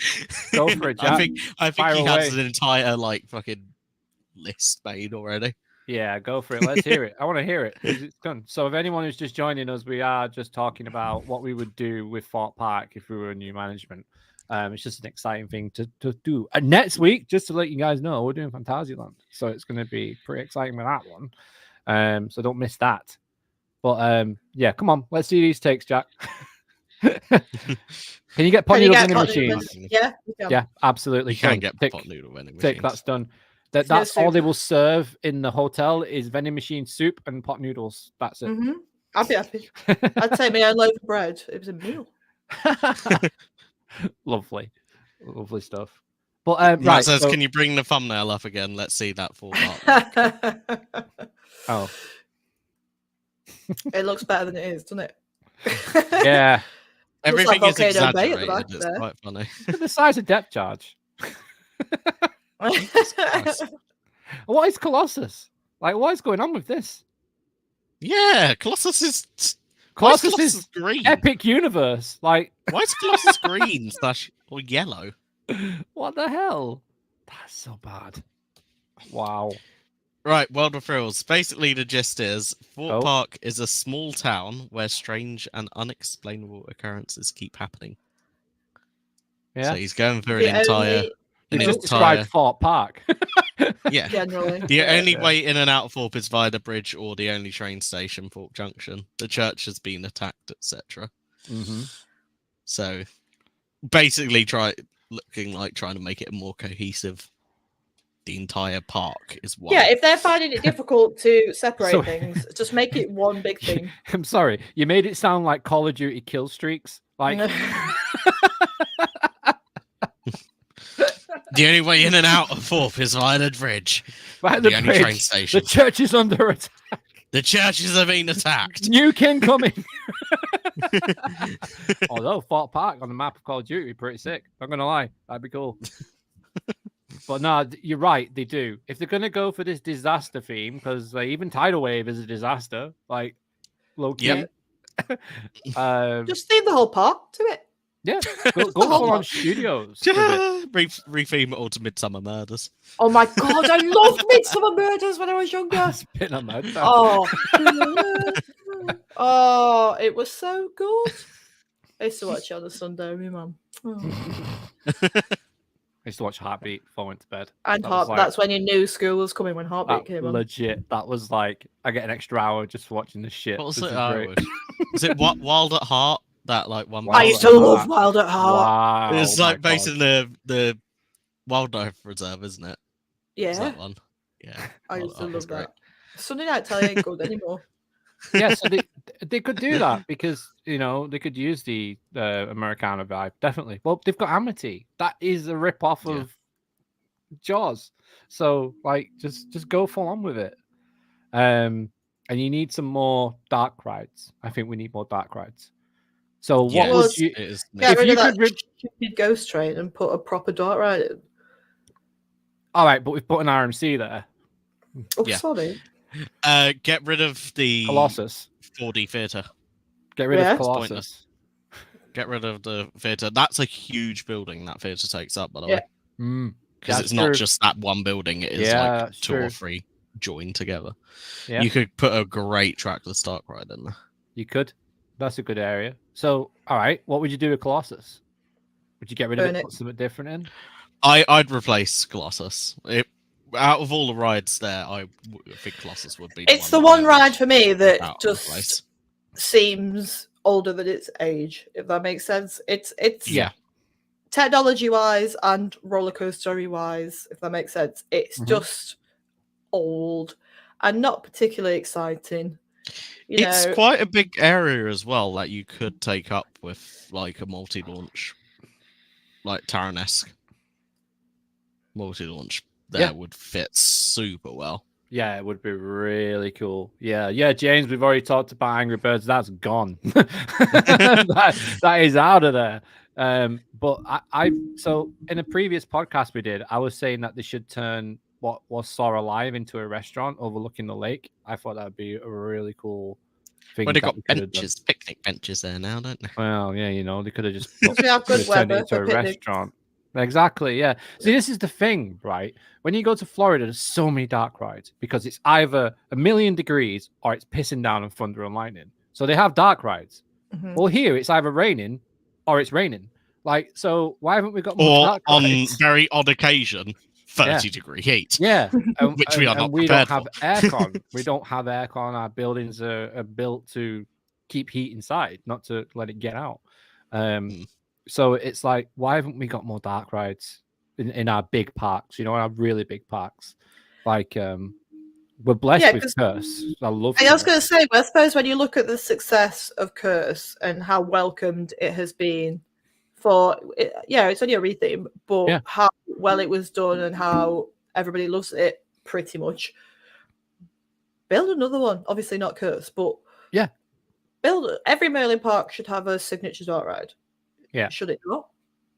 S1: Go for it, Jack.
S3: I think
S1: Fire
S3: he has
S1: away.
S3: an entire fucking list made already.
S1: Yeah, go for it. Let's hear it. I want to hear it. 'Cause it's done. So, if anyone who's just joining us, we are just talking about what we would do with Thorpe Park if we were new management. It's just an exciting thing to do. And next week, just to let you guys know, we're doing Fantasyland, so it's going to be pretty exciting with that one. So don't miss that. But yeah, come on, let's see these takes, Jack. Can you get pot noodle vending machines?
S2: Yeah, you can.
S1: Yeah, absolutely.
S3: You can
S1: Done.
S3: get
S1: Tick.
S3: pot noodle vending
S1: Tick,
S3: machines.
S1: that's done.
S2: It's no
S1: That's all
S2: soup.
S1: they will serve in the hotel is vending machine soup and pot noodles. That's it.
S2: Mm-hmm. I'd be happy. I'd take my own loaf of bread. It was a meal.
S1: Lovely stuff. But
S3: Matt
S1: right,
S3: says,
S1: so-
S3: "Can you bring the thumbnail up again? Let's see that full part."
S1: oh
S2: It looks better than it is, doesn't it?
S1: yeah,
S3: Everything
S2: like
S3: is
S2: Volcano Bay at the
S3: exaggerated.
S2: back
S3: It's
S2: there.
S3: quite funny.
S1: look at the size of depth charge.
S3: Christ.
S1: What is Colossus? Like, what is going on with this?
S3: Yeah, Colossus is.
S1: Colossus is
S3: green.
S1: epic universe. Like,
S3: Why is Colossus green or yellow?
S1: what the hell? That's so bad. Wow.
S3: Right, World of Thrills. Basically, the gist is Thorpe
S1: Oh.
S3: Park is a small town where strange and unexplainable occurrences keep happening.
S1: Yeah.
S3: So he's going through
S2: The
S3: an entire.
S2: only-
S1: You
S3: An
S1: just
S3: entire
S1: described Thorpe Park.
S3: yeah.
S2: Generally.
S3: The
S2: yeah.
S3: only way in and out of Thorpe is via the bridge or the only train station, Thorpe Junction. The church has been attacked, etc.
S1: Mm-hmm.
S3: So basically, trying to make it more cohesive. The entire park is one.
S2: Yeah, if they're finding it difficult to separate
S1: So-
S2: things, just make it one big thing.
S1: I'm sorry. You made it sound like Call of Duty kill streaks. Like,
S3: The only way in and out of Thorpe is via the bridge.
S1: by
S3: The
S1: the
S3: only train
S1: bridge,
S3: station.
S1: the church is under attack.
S3: The churches are being attacked.
S1: New king coming. Although Thorpe Park on the map of Call of Duty, pretty sick. Not gonna lie, that'd be cool. But no, you're right. They do. If they're gonna go for this disaster theme, because even tidal wave is a disaster, like low key.
S3: Yep.
S2: Just theme the whole park to it.
S1: Yeah,
S2: the
S1: go
S2: whole
S1: full on
S2: lot.
S1: studios. with it.
S3: Retheme it all to Midsummer Murders.
S2: Oh my god, I loved Midsummer Murders when I was younger.
S1: Spit on that.
S2: Oh, oh, it was so good. I used to watch it on a Sunday with my mum. Oh.
S1: I used to watch Heartbeat before I went to bed.
S2: And
S1: That was like-
S2: that's when you knew school was coming when Heartbeat
S1: That
S2: came on.
S1: legit. That was like I get an extra hour just for watching this shit.
S3: What was
S1: This
S3: it?
S1: is great.
S3: Was it Wild at Heart? That one.
S1: Wild
S2: I
S1: at
S2: used to
S1: Heart.
S2: love Wild at Heart.
S1: Wow,
S3: It's
S1: my
S3: like based
S1: God.
S3: in the wildlife reserve, isn't it? Is
S2: Yeah,
S3: that one? Yeah.
S2: I
S3: Wild
S2: used
S3: at
S2: to
S3: Heart is
S2: love
S3: great.
S2: that. Sunday Night Telly ain't good anymore.
S1: Yeah, so they could do that because they could use the Americana vibe definitely. Well, they've got Amity. That is a rip off
S3: Yeah.
S1: of Jaws. So like, just go full on with it. And you need some more dark rides. I think we need more dark rides. So what
S3: Yes,
S1: would you?
S3: it is.
S2: Get
S1: If
S2: rid
S1: you
S2: of that
S1: could rip-
S2: stupid ghost train and put a proper dark ride in.
S1: All right, but we've put an RMC there.
S2: Oh,
S3: Yeah.
S2: sorry.
S3: Get rid of the
S1: Colossus.
S3: 4D theatre.
S1: Get rid
S2: Yeah.
S1: of
S2: It's
S1: Colossus.
S3: pointless. Get rid of the theatre. That's a huge building that theatre takes up, by the
S2: Yeah.
S3: way.
S1: Mm,
S3: Because
S1: that's
S3: it's not
S1: true.
S3: just that one building, it is
S1: Yeah,
S3: like
S1: that's
S3: two or
S1: true.
S3: three joined together.
S1: Yeah.
S3: You could put a great trackless dark ride in there.
S1: You could. That's a good area. So, all right, what would you do with Colossus? Would you get rid of
S2: Burn
S1: it,
S2: it.
S1: put something different in?
S3: I'd replace Colossus. Out of all the rides there, I think Colossus would be.
S2: It's the
S3: that
S2: one
S3: I
S2: ride
S3: would
S2: for me that
S3: out of
S2: just
S3: replace.
S2: seems older than its age, if that makes sense. It's
S3: Yeah.
S2: technology wise and roller coaster wise, if that makes sense. It's
S1: Mhm.
S2: just old and not particularly exciting.
S3: It's quite a big area as well that you could take up with like a multi-launch, like Taranesque. multi-launch there would fit super well.
S1: Yeah, it would be really cool. Yeah, James, we've already talked about Angry Birds. That's gone. that is out of there. But so in a previous podcast we did, I was saying that they should turn what was Saw Alive into a restaurant overlooking the lake. I thought that'd be a really cool thing.
S3: Well, they've got benches, picnic benches there now, don't they?
S1: Well, yeah, they could have just
S2: we have good
S1: turned it
S2: weather
S1: into
S2: for
S1: a
S2: picnics.
S1: restaurant. Exactly, yeah. See, this is the thing, right? When you go to Florida, there's so many dark rides because it's either 1,000,000 degrees or it's pissing down and thunder and lightning. So they have dark rides.
S2: Mhm.
S1: Well, here it's either raining or it's raining. Like, so why haven't we got more
S3: Or
S1: dark
S3: on
S1: rides?
S3: very odd occasion, 30-degree heat.
S1: Yeah,
S3: which we are not
S1: we don't
S3: prepared
S1: have
S3: for.
S1: aircon. We don't have aircon. Our buildings are built to keep heat inside, not to let it get out. So it's like, why haven't we got more dark rides in our big parks? Our really big parks. Like, we're blessed with Curse. I love.
S2: I was going to say, well, I suppose when you look at the success of Curse and how welcomed it has been it's only a retheme, but how well it was done and how everybody loves it, pretty much. Build another one. Obviously not Curse, but every Merlin park should have a signature dark ride.
S1: Yeah.
S2: Should it not?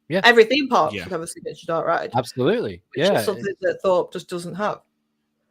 S1: Yeah.
S2: Every theme park should have a signature dark ride.
S1: Absolutely.
S2: Which is something that Thorpe just doesn't have.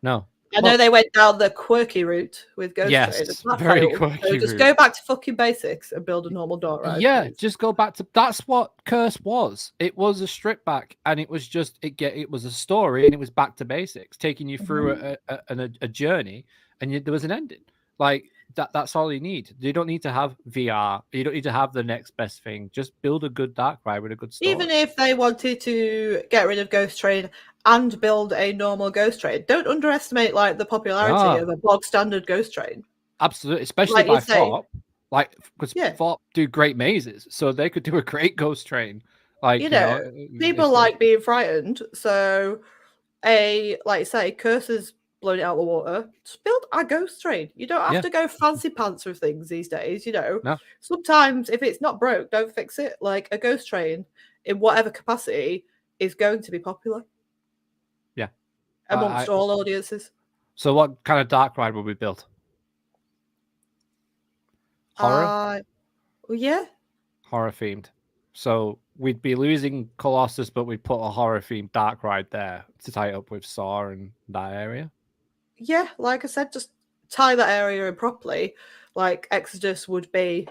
S1: No.
S2: I know they went down the quirky route with Ghost Train.
S1: Very quirky.
S2: So just go back to fucking basics and build a normal dark ride.
S1: Yeah, just go back to that's what Curse was. It was a strip back, and it was just it was a story, and it was back to basics, taking you through a journey, and there was an ending. Like that's all you need. You don't need to have VR. You don't need to have the next best thing. Just build a good dark ride with a good story.
S2: Even if they wanted to get rid of Ghost Train and build a normal Ghost Train, don't underestimate the popularity of a bog standard Ghost Train.
S1: Absolutely, especially by Thorpe. Because Thorpe do great mazes, so they could do a great Ghost Train.
S2: People like being frightened, so like you say, Curse's blown it out of the water. Just build a Ghost Train. You don't have to go fancy pants with things these days.
S1: No.
S2: Sometimes if it's not broke, don't fix it. Like a Ghost Train in whatever capacity is going to be popular.
S1: Yeah,
S2: amongst all audiences.
S1: So, what kind of dark ride would we build? Horror. Horror themed. So we'd be losing Colossus, but we'd put a horror themed dark ride there to tie it up with Saw and that area.
S2: Yeah, like I said, just tie that area in properly. Like Exodus would be.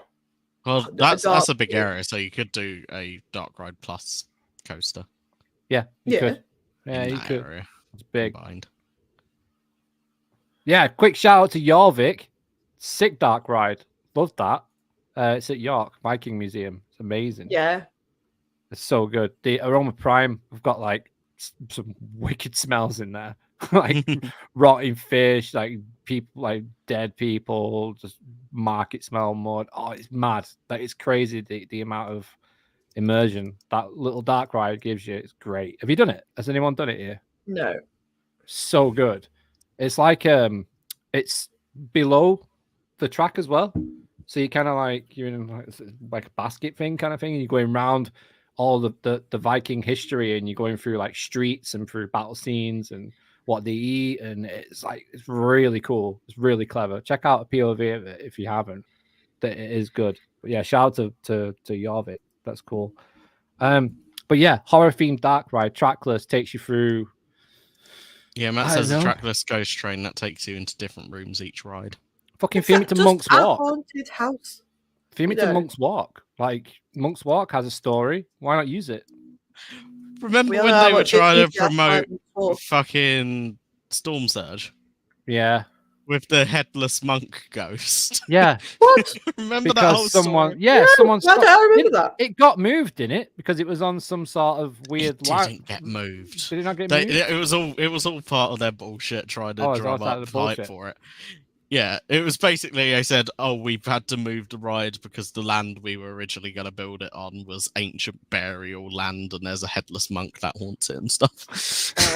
S3: Well, that's a big area, so you could do a dark ride plus coaster.
S1: Yeah, you could. Yeah, you could.
S3: Area.
S1: It's big.
S3: Combined.
S1: Yeah, quick shout out to Jorvik. Sick dark ride. Love that. It's at York Viking Museum. It's amazing.
S2: Yeah.
S1: It's so good. The Aroma Prime, we've got some wicked smells in there. Like rotting fish, like people, like dead people, just market smell mud. Oh, it's mad. It's crazy the amount of immersion that little dark ride gives you. It's great. Have you done it? Has anyone done it here?
S2: No.
S1: So good. It's like it's below the track as well. So you kind of you're in like a basket thing kind of thing, and you're going around all the Viking history, and you're going through streets and through battle scenes and what they eat, and it's really cool. It's really clever. Check out a POV of it if you haven't. That it is good. But yeah, shout out to Jorvik. That's cool. But yeah, horror themed dark ride, trackless, takes you through.
S3: Yeah, Matt says a trackless Ghost Train that takes you into different rooms each ride.
S1: Fucking theme it to Monk's Walk.
S2: Haunted house.
S1: Theme it to Monk's Walk. Monk's Walk has a story. Why not use it?
S3: Remember when they were trying to promote fucking Storm Surge?
S1: Yeah.
S3: With the headless monk ghost.
S1: Yeah.
S2: What?
S3: Remember that whole story?
S1: Someone
S2: I don't remember that.
S1: It got moved, didn't it? Because it was on some sort of weird.
S3: It didn't get moved.
S1: Did it not get moved?
S3: It was all part of their bullshit trying to drum up hype for it. Yeah, it was basically, I said, we've had to move the ride because the land we were originally going to build it on was ancient burial land, and there's a headless monk that haunts it and stuff.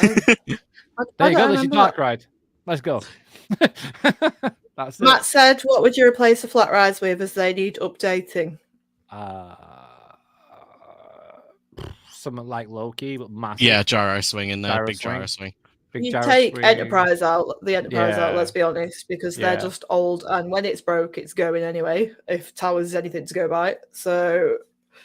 S1: There you go, there's your dark ride. Let's go. That's
S2: Matt said, what would you replace the flat rides with as they need updating?
S1: something like Loki, but massive.
S3: Yeah, gyro swing in there,
S1: Gyro
S3: big
S1: swing.
S3: gyro swing.
S1: Big
S2: You
S1: gyro
S2: take
S1: swing.
S2: Enterprise out, the Enterprise out,
S1: Yeah.
S2: let's be honest, because they're
S1: Yeah.
S2: just old, and when it's broke, it's going anyway, if Towers is anything to go by. So,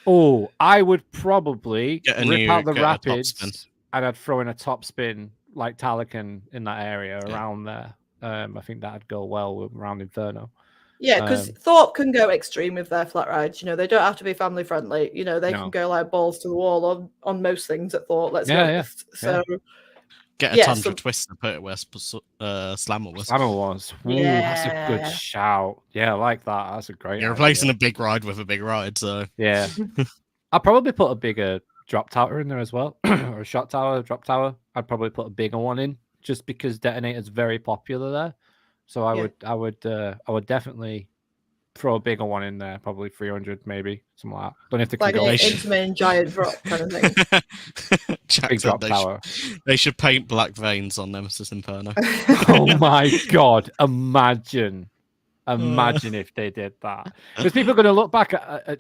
S1: Oh, I would probably
S3: Get a
S1: rip
S3: new-
S1: out the
S3: get a top
S1: rapids,
S3: spin.
S1: and I'd throw in a top spin like Talican in that area
S3: Yeah.
S1: around there. I think that'd go well around Inferno.
S2: yeah, because Thorpe can go extreme with their flat rides. You know, they don't have to be family friendly. You know, they
S1: No.
S2: can go like balls to the wall on most things at Thorpe. Let's be
S1: Yeah, yeah,
S2: honest. So
S3: Get a
S2: Yeah,
S3: Tundra
S2: so-
S3: Twister, put it where Slammer was.
S1: Slammer was. Ooh, that's a good
S2: Yeah.
S1: shout. Yeah, I like that. That's a great.
S3: You're
S1: idea.
S3: replacing a big ride with a big ride, so
S1: Yeah. I'll probably put a bigger drop tower in there as well, or a shot tower, drop tower. I'd probably put a bigger one in, just because Detonator's very popular there. So I would definitely throw a bigger one in there, probably 300, maybe something like that. Don't know if they can
S2: like
S1: go
S2: an
S3: Nation.
S2: intimate giant drop kind of thing.
S3: Jack
S1: big
S3: said
S1: drop tower.
S3: they should paint black veins on Nemesis Inferno.
S1: Oh my god! Imagine if they did that. Because people are going to look back at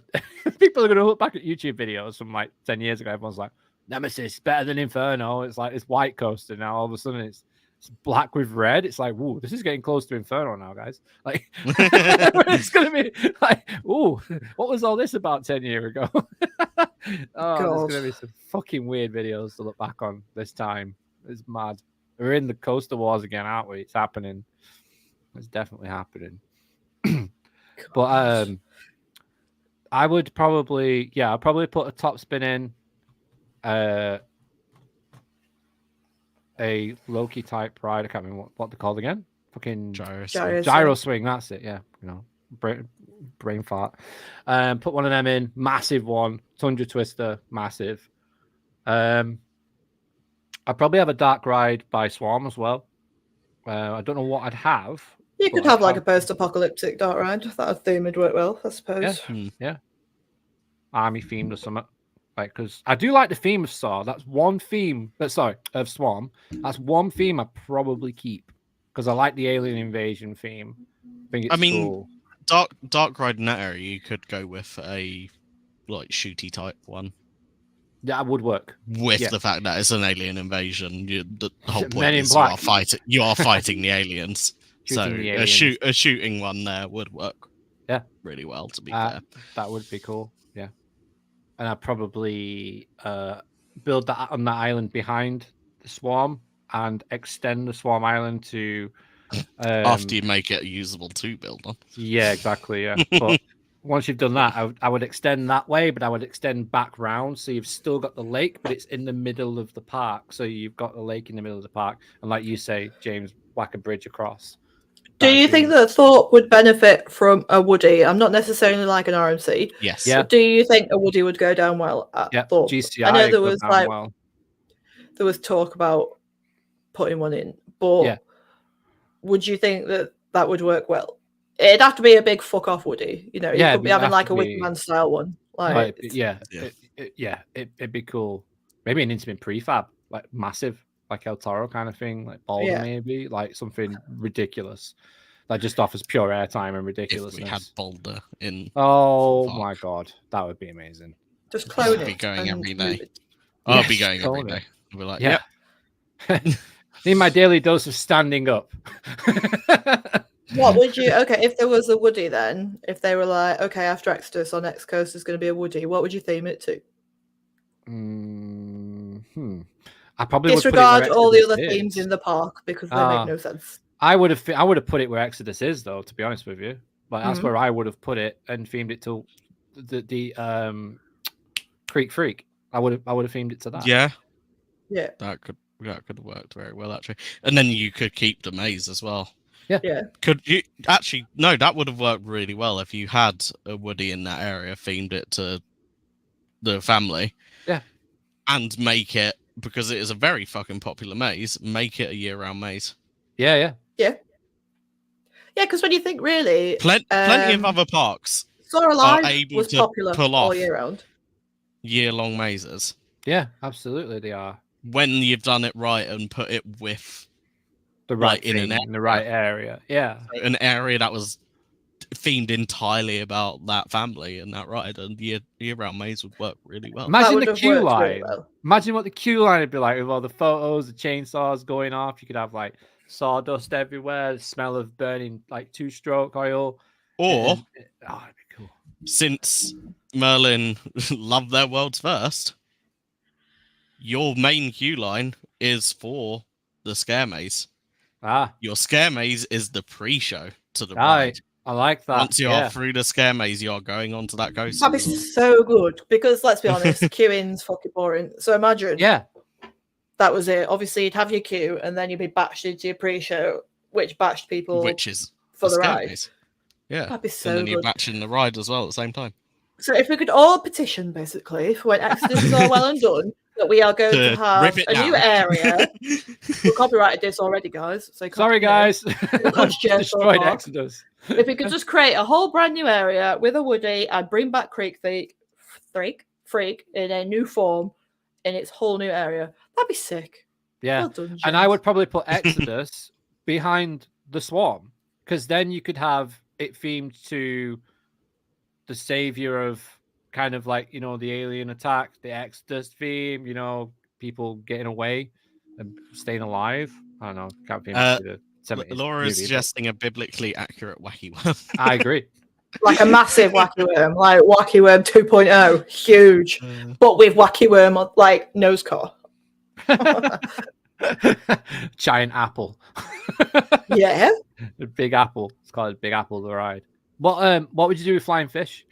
S1: people are going to look back at YouTube videos from like 10 years ago. Everyone's like, Nemesis better than Inferno. It's like it's white coaster now. All of a sudden, it's black with red. It's like, ooh, this is getting close to Inferno now, guys. Like, it's going to be like, ooh, what was all this about 10 years ago? There's going to be some fucking weird videos to look back on this time. It's mad. We're in the coaster wars again, aren't we? It's happening. It's definitely happening. But I would probably, I'd probably put a top spin in, a Loki type ride. I can't remember what they're called again. Fucking gyro swing. That's it. Yeah, you know, brain fart. Put one of them in, massive one. Tundra Twister, massive. I'd probably have a dark ride by Swarm as well. I don't know what I'd have.
S2: You could have like a post-apocalyptic dark ride. That theme would work well, I suppose.
S1: Yeah. Army themed or something. Like, because I do like the theme of Saw. That's one theme. Of Swarm. That's one theme I probably keep because I like the alien invasion theme. I think it's cool.
S3: Dark ride in that area, you could go with a like shooty type one.
S1: That would work
S3: with the fact that it's an alien invasion. The whole point
S1: Men in
S3: is
S1: Black.
S3: you are fighting the aliens. So
S1: Shooting the aliens.
S3: a shooting one there would work.
S1: Yeah,
S3: really well. To be fair,
S1: that would be cool. Yeah, and I'd probably build that on that island behind the Swarm and extend the Swarm Island to
S3: after you make it usable to build on.
S1: Yeah, exactly. Yeah, but once you've done that, I would extend that way, but I would extend back round. So you've still got the lake, but it's in the middle of the park. So you've got the lake in the middle of the park. And like you say, James, whack a bridge across.
S2: Do you think that Thorpe would benefit from a Woody? I'm not necessarily like an RMC.
S3: Yes.
S1: Yeah.
S2: Do you think a Woody would go down well at Thorpe?
S1: GCI
S2: I know there was there was talk about putting one in, but would you think that would work well? It'd have to be a big fuck off Woody, you know. You could be having like a Wickerman style one. Like,
S1: it'd be cool. Maybe an intimate prefab, like massive, like El Toro kind of thing, like Boulder maybe, like something ridiculous that just offers pure airtime and ridiculousness.
S3: If we had Boulder in,
S1: my god, that would be amazing.
S2: Just clone it.
S3: Be going every day.
S1: Yes,
S3: I'll be going every day. I'll be like,
S1: Need my daily dose of standing up.
S2: What would you? Okay, if there was a Woody, then if they were like, okay, after Exodus, our next coast is going to be a Woody, what would you theme it to?
S1: I probably
S2: disregard
S1: would
S2: all the other themes in the park because they make no sense.
S1: I would have put it where Exodus is, though. To be honest with you, like that's where I would have put it and themed it to the Creek Freak. I would have themed it to that.
S3: Yeah. That could have worked very well actually, and then you could keep the maze as well.
S2: Yeah.
S3: Could you actually? No, that would have worked really well if you had a Woody in that area, themed it to the family.
S1: Yeah.
S3: And make it, because it is a very fucking popular maze, make it a year-round maze.
S1: Yeah.
S2: Yeah, because when you think really,
S3: plenty of other parks
S2: Soar Alive
S3: are able
S2: was
S3: to
S2: popular
S3: pull off
S2: all year round.
S3: Year-long mazes.
S1: Yeah, absolutely, they are.
S3: When you've done it right and put it with
S1: the right in the right area. Yeah.
S3: An area that was themed entirely about that family and that ride, and year-round maze would work really well.
S1: Imagine
S2: would
S1: the
S2: have
S1: queue
S2: worked
S1: line.
S2: really well.
S1: Imagine what the queue line would be like with all the photos, the chainsaws going off. You could have like sawdust everywhere, the smell of burning like two-stroke oil.
S3: Or
S1: it'd be cool.
S3: Since Merlin loved their worlds first, your main queue line is for the scare maze. Your scare maze is the pre-show to the ride.
S1: I like that.
S3: Once you are through the scare maze, you are going on to that ghost.
S2: That'd be so good because let's be honest, queuing's fucking boring. So imagine, that was it. Obviously, you'd have your queue, and then you'd be batched into your pre-show, which batched people,
S3: which is
S2: for the ride.
S3: Maze. Yeah,
S2: that'd be so
S3: and then
S2: good.
S3: you're batching the ride as well at the same time.
S2: So if we could all petition, basically, for when Exodus is all well and done, that we are going to have a new area. We copyrighted this already, guys. So
S1: sorry, guys.
S2: Destroyed
S1: Exodus.
S2: If we could just create a whole brand new area with a Woody and bring back Freak in a new form in its whole new area, that'd be sick.
S1: Yeah,
S2: well done,
S1: and I would probably put Exodus behind the Swarm, because then you could have it themed to the savior of kind of like, the alien attack, the Exodus theme, people getting away and staying alive. I don't know. Can't think
S3: Laura is suggesting a biblically accurate wacky worm.
S1: I agree.
S2: Like a massive wacky worm, like Wacky Worm 2.0, huge, but with Wacky Worm like nose core.
S1: Giant apple.
S2: Yeah.
S1: The Big Apple. It's called Big Apple the ride. What would you do with flying fish?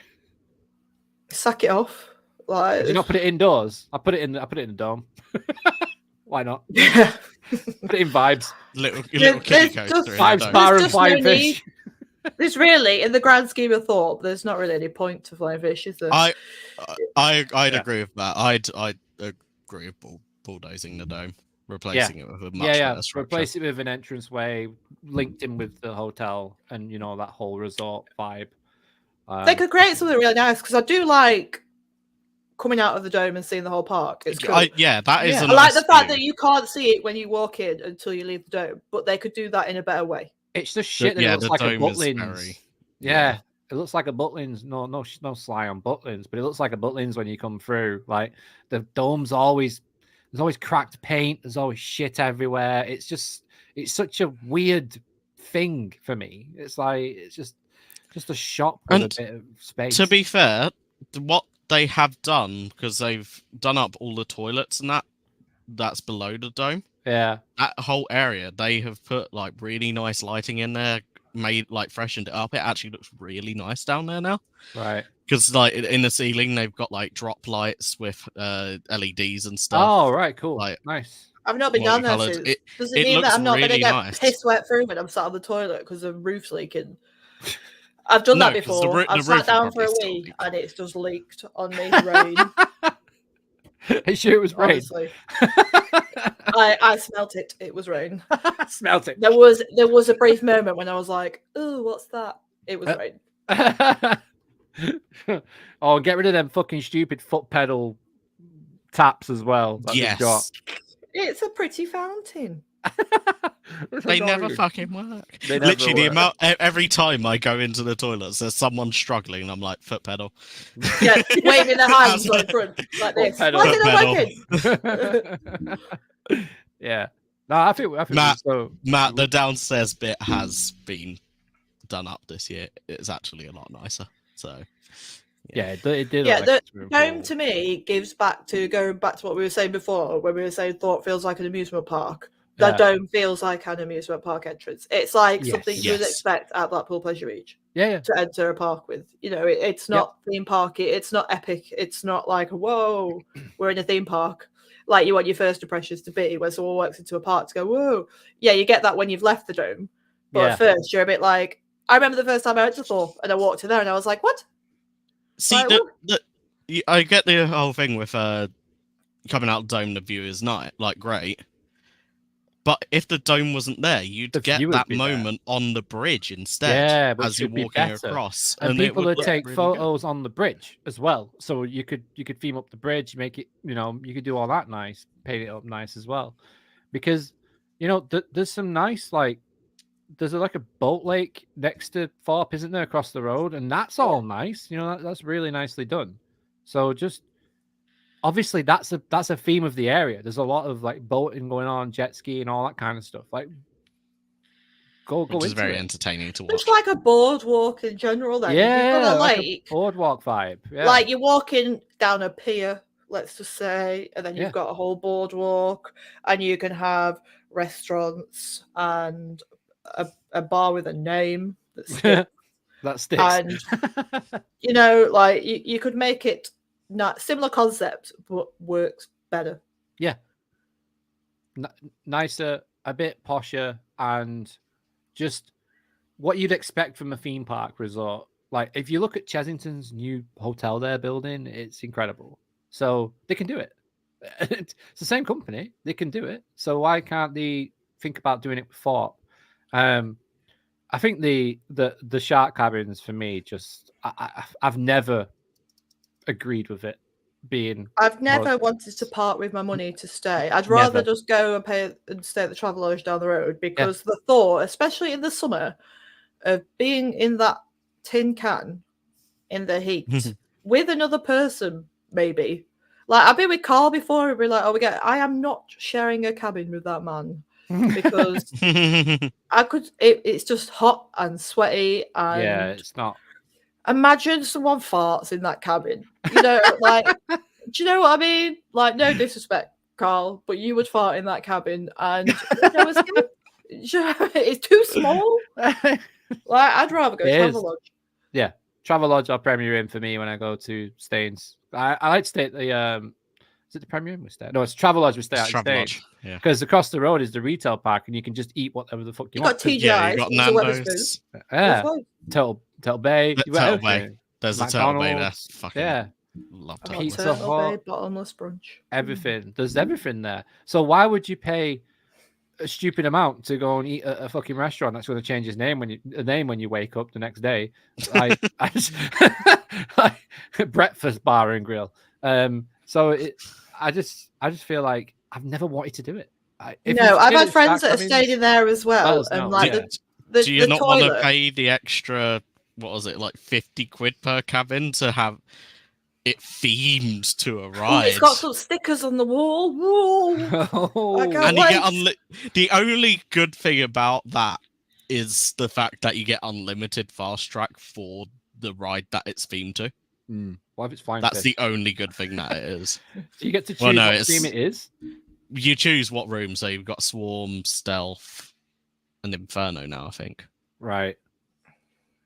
S2: Sack it off. Like,
S1: did you not put it indoors? I put it in the dome. Why not?
S2: Yeah.
S1: Put it in vibes.
S3: Little kitty coaster.
S1: Vibes bar and flying fish.
S2: There's really, in the grand scheme of Thorpe, there's not really any point to flying fish, is there?
S3: I'd agree with that. I'd agree with bulldozing the dome, replacing it with a much better structure.
S1: Replace it with an entranceway linked in with the hotel and that whole resort vibe.
S2: They could create something really nice, because I do like coming out of the dome and seeing the whole park. It's cool.
S3: That is.
S2: I like the fact that you can't see it when you walk in until you leave the dome, but they could do that in a better way.
S1: It's just shit that it looks like a Butlins. It looks like a Butlins. No sly on Butlins, but it looks like a Butlins when you come through. Like the dome's there's always cracked paint. There's always shit everywhere. It's such a weird thing for me. It's like it's just a shop with a bit of space.
S3: To be fair, what they have done, because they've done up all the toilets and that's below the dome.
S1: Yeah,
S3: that whole area, they have put like really nice lighting in there, freshened it up. It actually looks really nice down there now.
S1: Right.
S3: Because like in the ceiling, they've got like drop lights with LEDs and stuff.
S1: Oh, right, cool, nice.
S2: I've not been down there since. Does it mean that I'm not going to get piss wet through when I'm sat on the toilet because the roof's leaking? I've done that before. I've sat down for a wee and it's just leaked on me. Rain.
S1: Are you sure it was rain?
S2: I smelt it. It was rain.
S1: Smelt it.
S2: There was a brief moment when I was like, "Oh, what's that?" It was rain.
S1: Oh, get rid of them fucking stupid foot pedal taps as well.
S3: Yes.
S2: It's a pretty fountain.
S3: They never fucking work. Literally, the amount every time I go into the toilets, there's someone struggling, and I'm like, foot pedal.
S2: Yeah, waving their hands on front like this. Why is it not working?
S1: Yeah. No, I think
S3: Matt, the downstairs bit has been done up this year. It's actually a lot nicer. So.
S1: Yeah, it did.
S2: Yeah, the dome to me gives back to going back to what we were saying before, when we were saying Thorpe feels like an amusement park. That dome feels like an amusement park entrance. It's like something you would expect at Blackpool Pleasure Beach.
S1: Yeah.
S2: To enter a park with. It's not theme parky. It's not epic. It's not like, whoa, we're in a theme park. Like you want your first impressions to be when someone walks into a park to go, whoa. Yeah, you get that when you've left the dome. But at first, you're a bit like, I remember the first time I went to Thorpe and I walked in there and I was like, what?
S3: See, I get the whole thing with coming out the dome, the view is not great. But if the dome wasn't there, you'd get that moment on the bridge instead, as you're walking across.
S1: And people would take photos on the bridge as well. So you could theme up the bridge, make it, you could do all that nice, paint it up nice as well. Because, there's some nice there's like a boat lake next to Thorpe, isn't there, across the road, and that's all nice. That's really nicely done. So just obviously that's a theme of the area. There's a lot of like boating going on, jet ski, and all that kind of stuff. Like go
S3: Which is
S1: into
S3: very
S1: it.
S3: entertaining to watch.
S2: It's like a boardwalk in general. Then
S1: Yeah,
S2: you've got a
S1: like
S2: lake,
S1: a boardwalk vibe. Yeah.
S2: like you're walking down a pier, let's just say, and then you've
S1: Yeah.
S2: got a whole boardwalk, and you can have restaurants and a bar with a name that sticks.
S1: That sticks.
S2: And like you could make it not similar concept, but works better.
S1: Yeah. Nicer, a bit posher, and just what you'd expect from a theme park resort. Like if you look at Chessington's new hotel they're building, it's incredible. So they can do it. It's the same company. They can do it. So why can't they think about doing it with Thorpe? I think the shark cabins for me just I've never agreed with it being.
S2: I've never wanted to part with my money to stay. I'd rather just go and pay and stay at the Travelodge down the road, because the thought, especially in the summer, of being in that tin can in the heat with another person, maybe. Like I've been with Carl before, and we're like, I am not sharing a cabin with that man, because it's just hot and sweaty, and
S1: it's not.
S2: Imagine someone farts in that cabin. Like, do you know what I mean? Like, no disrespect, Carl, but you would fart in that cabin, and it's too small. Like, I'd rather go Travelodge.
S1: Yeah, Travelodge or Premier Inn for me when I go to Staines. I like to stay at the is it the Premier Inn we stay at? No, it's Travelodge we stay at.
S3: Travelodge, yeah.
S1: Because across the road is the retail park, and you can just eat whatever the fuck you want.
S2: Got TGI.
S3: Yeah, you got Nando's.
S1: Yeah, Turtle Bay.
S3: Turtle Bay. There's a Turtle Bay there. Fucking love Turtle Bay.
S2: Turtle Bay, bottomless brunch.
S1: Everything. There's everything there. So why would you pay a stupid amount to go and eat at a fucking restaurant that's going to change his name when you wake up the next day? Like, like breakfast bar and grill. So I just feel like I've never wanted to do it.
S2: I've had friends that have stayed in there as well, and like
S3: do you not
S2: toilet.
S3: want to pay the extra? What was it, like 50 quid per cabin to have it themed to a ride?
S2: It's got some stickers on the wall. Whoa!
S3: And you get the only good thing about that is the fact that you get unlimited fast track for the ride that it's themed to.
S1: What if it's fine?
S3: That's the only good thing that it is.
S1: So you get to choose what theme it is?
S3: You choose what room, so you've got Swarm, Stealth, and Inferno now, I think.
S1: Right.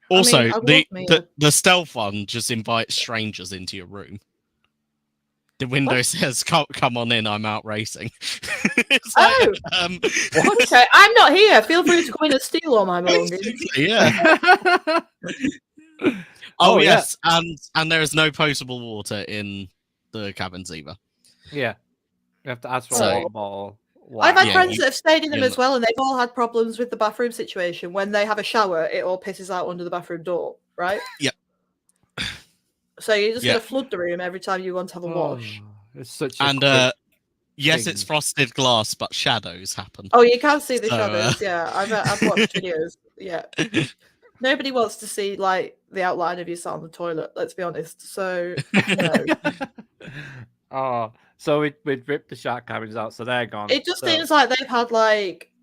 S3: Also, the Stealth one just invites strangers into your room. The window says, come on in, I'm out racing.
S2: Okay, I'm not here. Feel free to come in and steal all my belongings.
S3: Yeah. Oh, yes, and there is no potable water in the cabins either.
S1: Yeah. You have to ask for a water bottle. Wow.
S2: I've had friends that have stayed in them as well, and they've all had problems with the bathroom situation. When they have a shower, it all pisses out under the bathroom door, right?
S3: Yep.
S2: So you're just going to flood the room every time you want to have a wash.
S1: It's such a
S3: yes, it's frosted glass, but shadows happen.
S2: Oh, you can see the shadows. Yeah, I've watched videos. Yeah. Nobody wants to see like the outline of you sat on the toilet. Let's be honest. So,
S1: so we'd ripped the shark cabins out, so they're gone.
S2: It just seems like they've had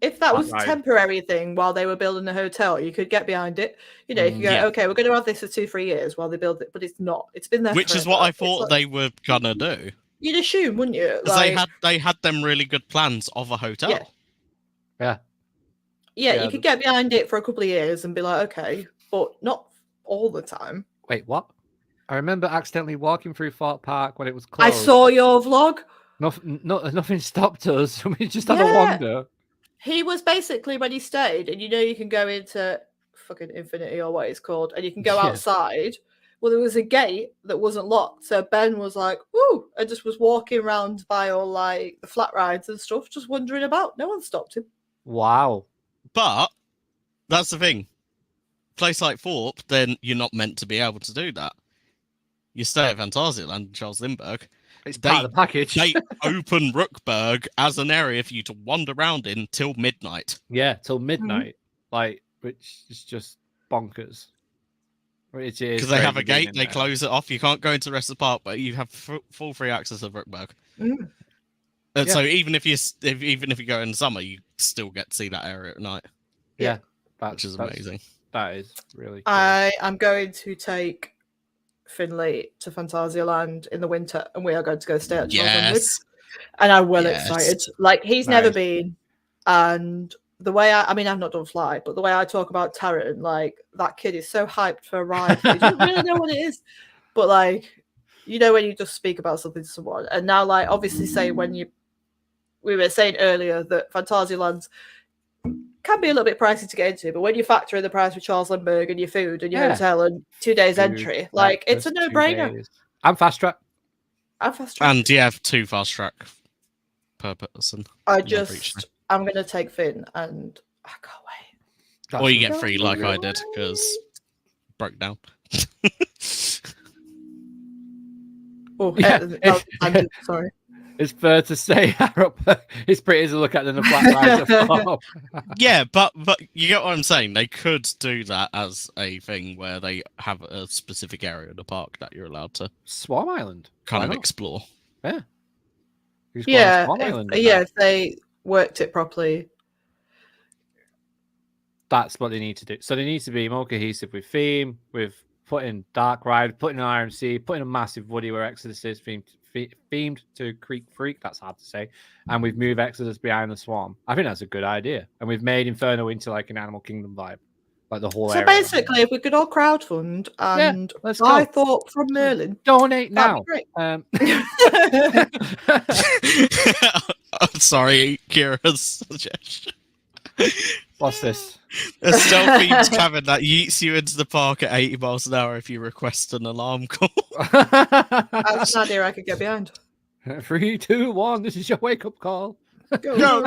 S2: if that was a temporary thing while they were building the hotel, you could get behind it. You could go, okay, we're going to have this for 2-3 years while they build it, but it's not. It's been there.
S3: Which is what I thought they were gonna do.
S2: You'd assume, wouldn't you?
S3: They had them really good plans of a hotel.
S1: Yeah.
S2: Yeah, you could get behind it for a couple of years and be like, okay, but not all the time.
S1: Wait, what? I remember accidentally walking through Thorpe Park when it was closed.
S2: I saw your vlog.
S1: Nothing stopped us. We just had a wander.
S2: He was basically, when he stayed, and you can go into fucking Infinity or what it's called, and you can go outside. Well, there was a gate that wasn't locked. So Ben was like, ooh, and just was walking around by all like the flat rides and stuff, just wandering about. No one stopped him.
S1: Wow.
S3: But that's the thing. Place like Thorpe, then you're not meant to be able to do that. You stay at Phantasialand in Charles Lindbergh.
S1: It's part of the package.
S3: They open Rookburg as an area for you to wander around in till midnight.
S1: Yeah, till midnight. like which is just bonkers.
S3: Because they have a gate, they close it off. You can't go into the rest of the park, but you have full free access to Brookberg. And so even if you go in summer, you still get to see that area at night.
S1: Yeah,
S3: which is amazing.
S1: That is really cool.
S2: I am going to take Finley to Phantasialand in the winter, and we are going to go stay at Charles and I'm well excited. Like, he's never been, and the way I mean, I've not done Fly, but the way I talk about Taran, like, that kid is so hyped for a ride. He doesn't really know what it is, but like, you know, when you just speak about something to someone, and now, like, obviously, say we were saying earlier that Phantasialand can be a little bit pricey to get into, but when you factor in the price for Charles Lindbergh and your food and your hotel and 2 days entry, like, it's a no-brainer.
S1: I'm fast track.
S3: And you have 2 fast track per person.
S2: I'm going to take Finn, and I can't wait.
S3: Or you get free like I did, because broke down.
S2: Sorry.
S1: It's fair to say it's pretty to look at than the Black Rider.
S3: Yeah, but you get what I'm saying. They could do that as a thing where they have a specific area of the park that you're allowed to
S1: Swarm Island
S3: kind of explore.
S1: Yeah.
S2: If they worked it properly.
S1: That's what they need to do. So they need to be more cohesive with theme, with putting Dark Ride, putting an RMC, putting a massive Woody where Exodus is themed to Creek Freak. That's hard to say. And we've moved Exodus behind the Swarm. I think that's a good idea. And we've made Inferno into like an Animal Kingdom vibe, like the whole area.
S2: So basically, if we could all crowdfund and buy Thorpe from Merlin,
S1: donate now.
S2: Great.
S3: I'm sorry, Kira's suggestion.
S1: What's this?
S3: A stealth-themed cabin that yeets you into the park at 80 miles an hour if you request an alarm call.
S2: That's an idea I could get behind.
S1: 3, 2, 1. This is your wake-up call.
S3: Go.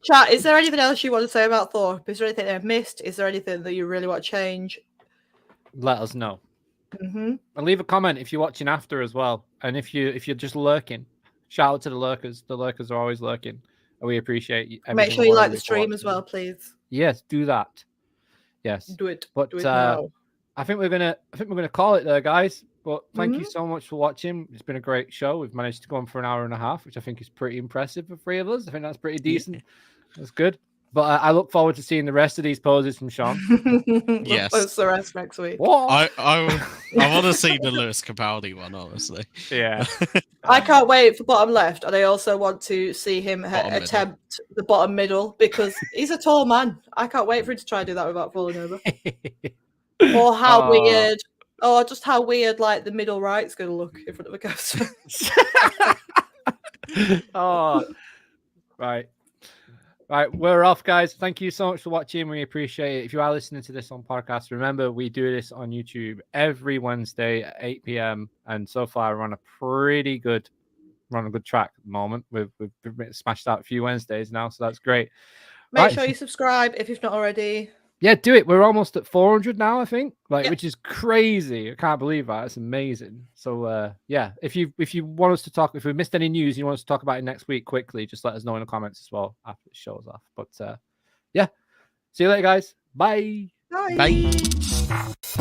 S2: Chat, is there anything else you want to say about Thorpe? Is there anything I've missed? Is there anything that you really want to change?
S1: Let us know.
S2: And
S1: leave a comment if you're watching after as well. And if you're just lurking, shout out to the lurkers. The lurkers are always lurking. We appreciate you.
S2: Make sure you like the stream as well, please.
S1: Yes, do that. Yes,
S2: do it.
S1: But
S2: do it now.
S1: I think we're gonna call it there, guys. But thank you so much for watching. It's been a great show. We've managed to go on for an hour and a half, which I think is pretty impressive for 3 of us. I think that's pretty decent. That's good. But I look forward to seeing the rest of these poses from Sean.
S3: Yes.
S2: We'll post the rest next week.
S3: I want to see the Lewis Capaldi one, honestly.
S1: Yeah.
S2: I can't wait for bottom left, and I also want to see him attempt the bottom middle, because he's a tall man. I can't wait for him to try and do that without falling over. Or how weird. Or just how weird, like, the middle right's going to look in front of a coaster.
S1: Right, we're off, guys. Thank you so much for watching. We appreciate it. If you are listening to this on podcast, remember we do this on YouTube every Wednesday at 8 p.m. And so far, we're on a good track at the moment. We've smashed out a few Wednesdays now, so that's great.
S2: Make sure you subscribe if you've not already.
S1: Yeah, do it. We're almost at 400 now, I think. Which is crazy. I can't believe that. It's amazing. So if you want us to talk, if we missed any news, you want us to talk about it next week quickly, just let us know in the comments as well after it shows off. But see you later, guys. Bye.
S2: Bye.
S3: Bye.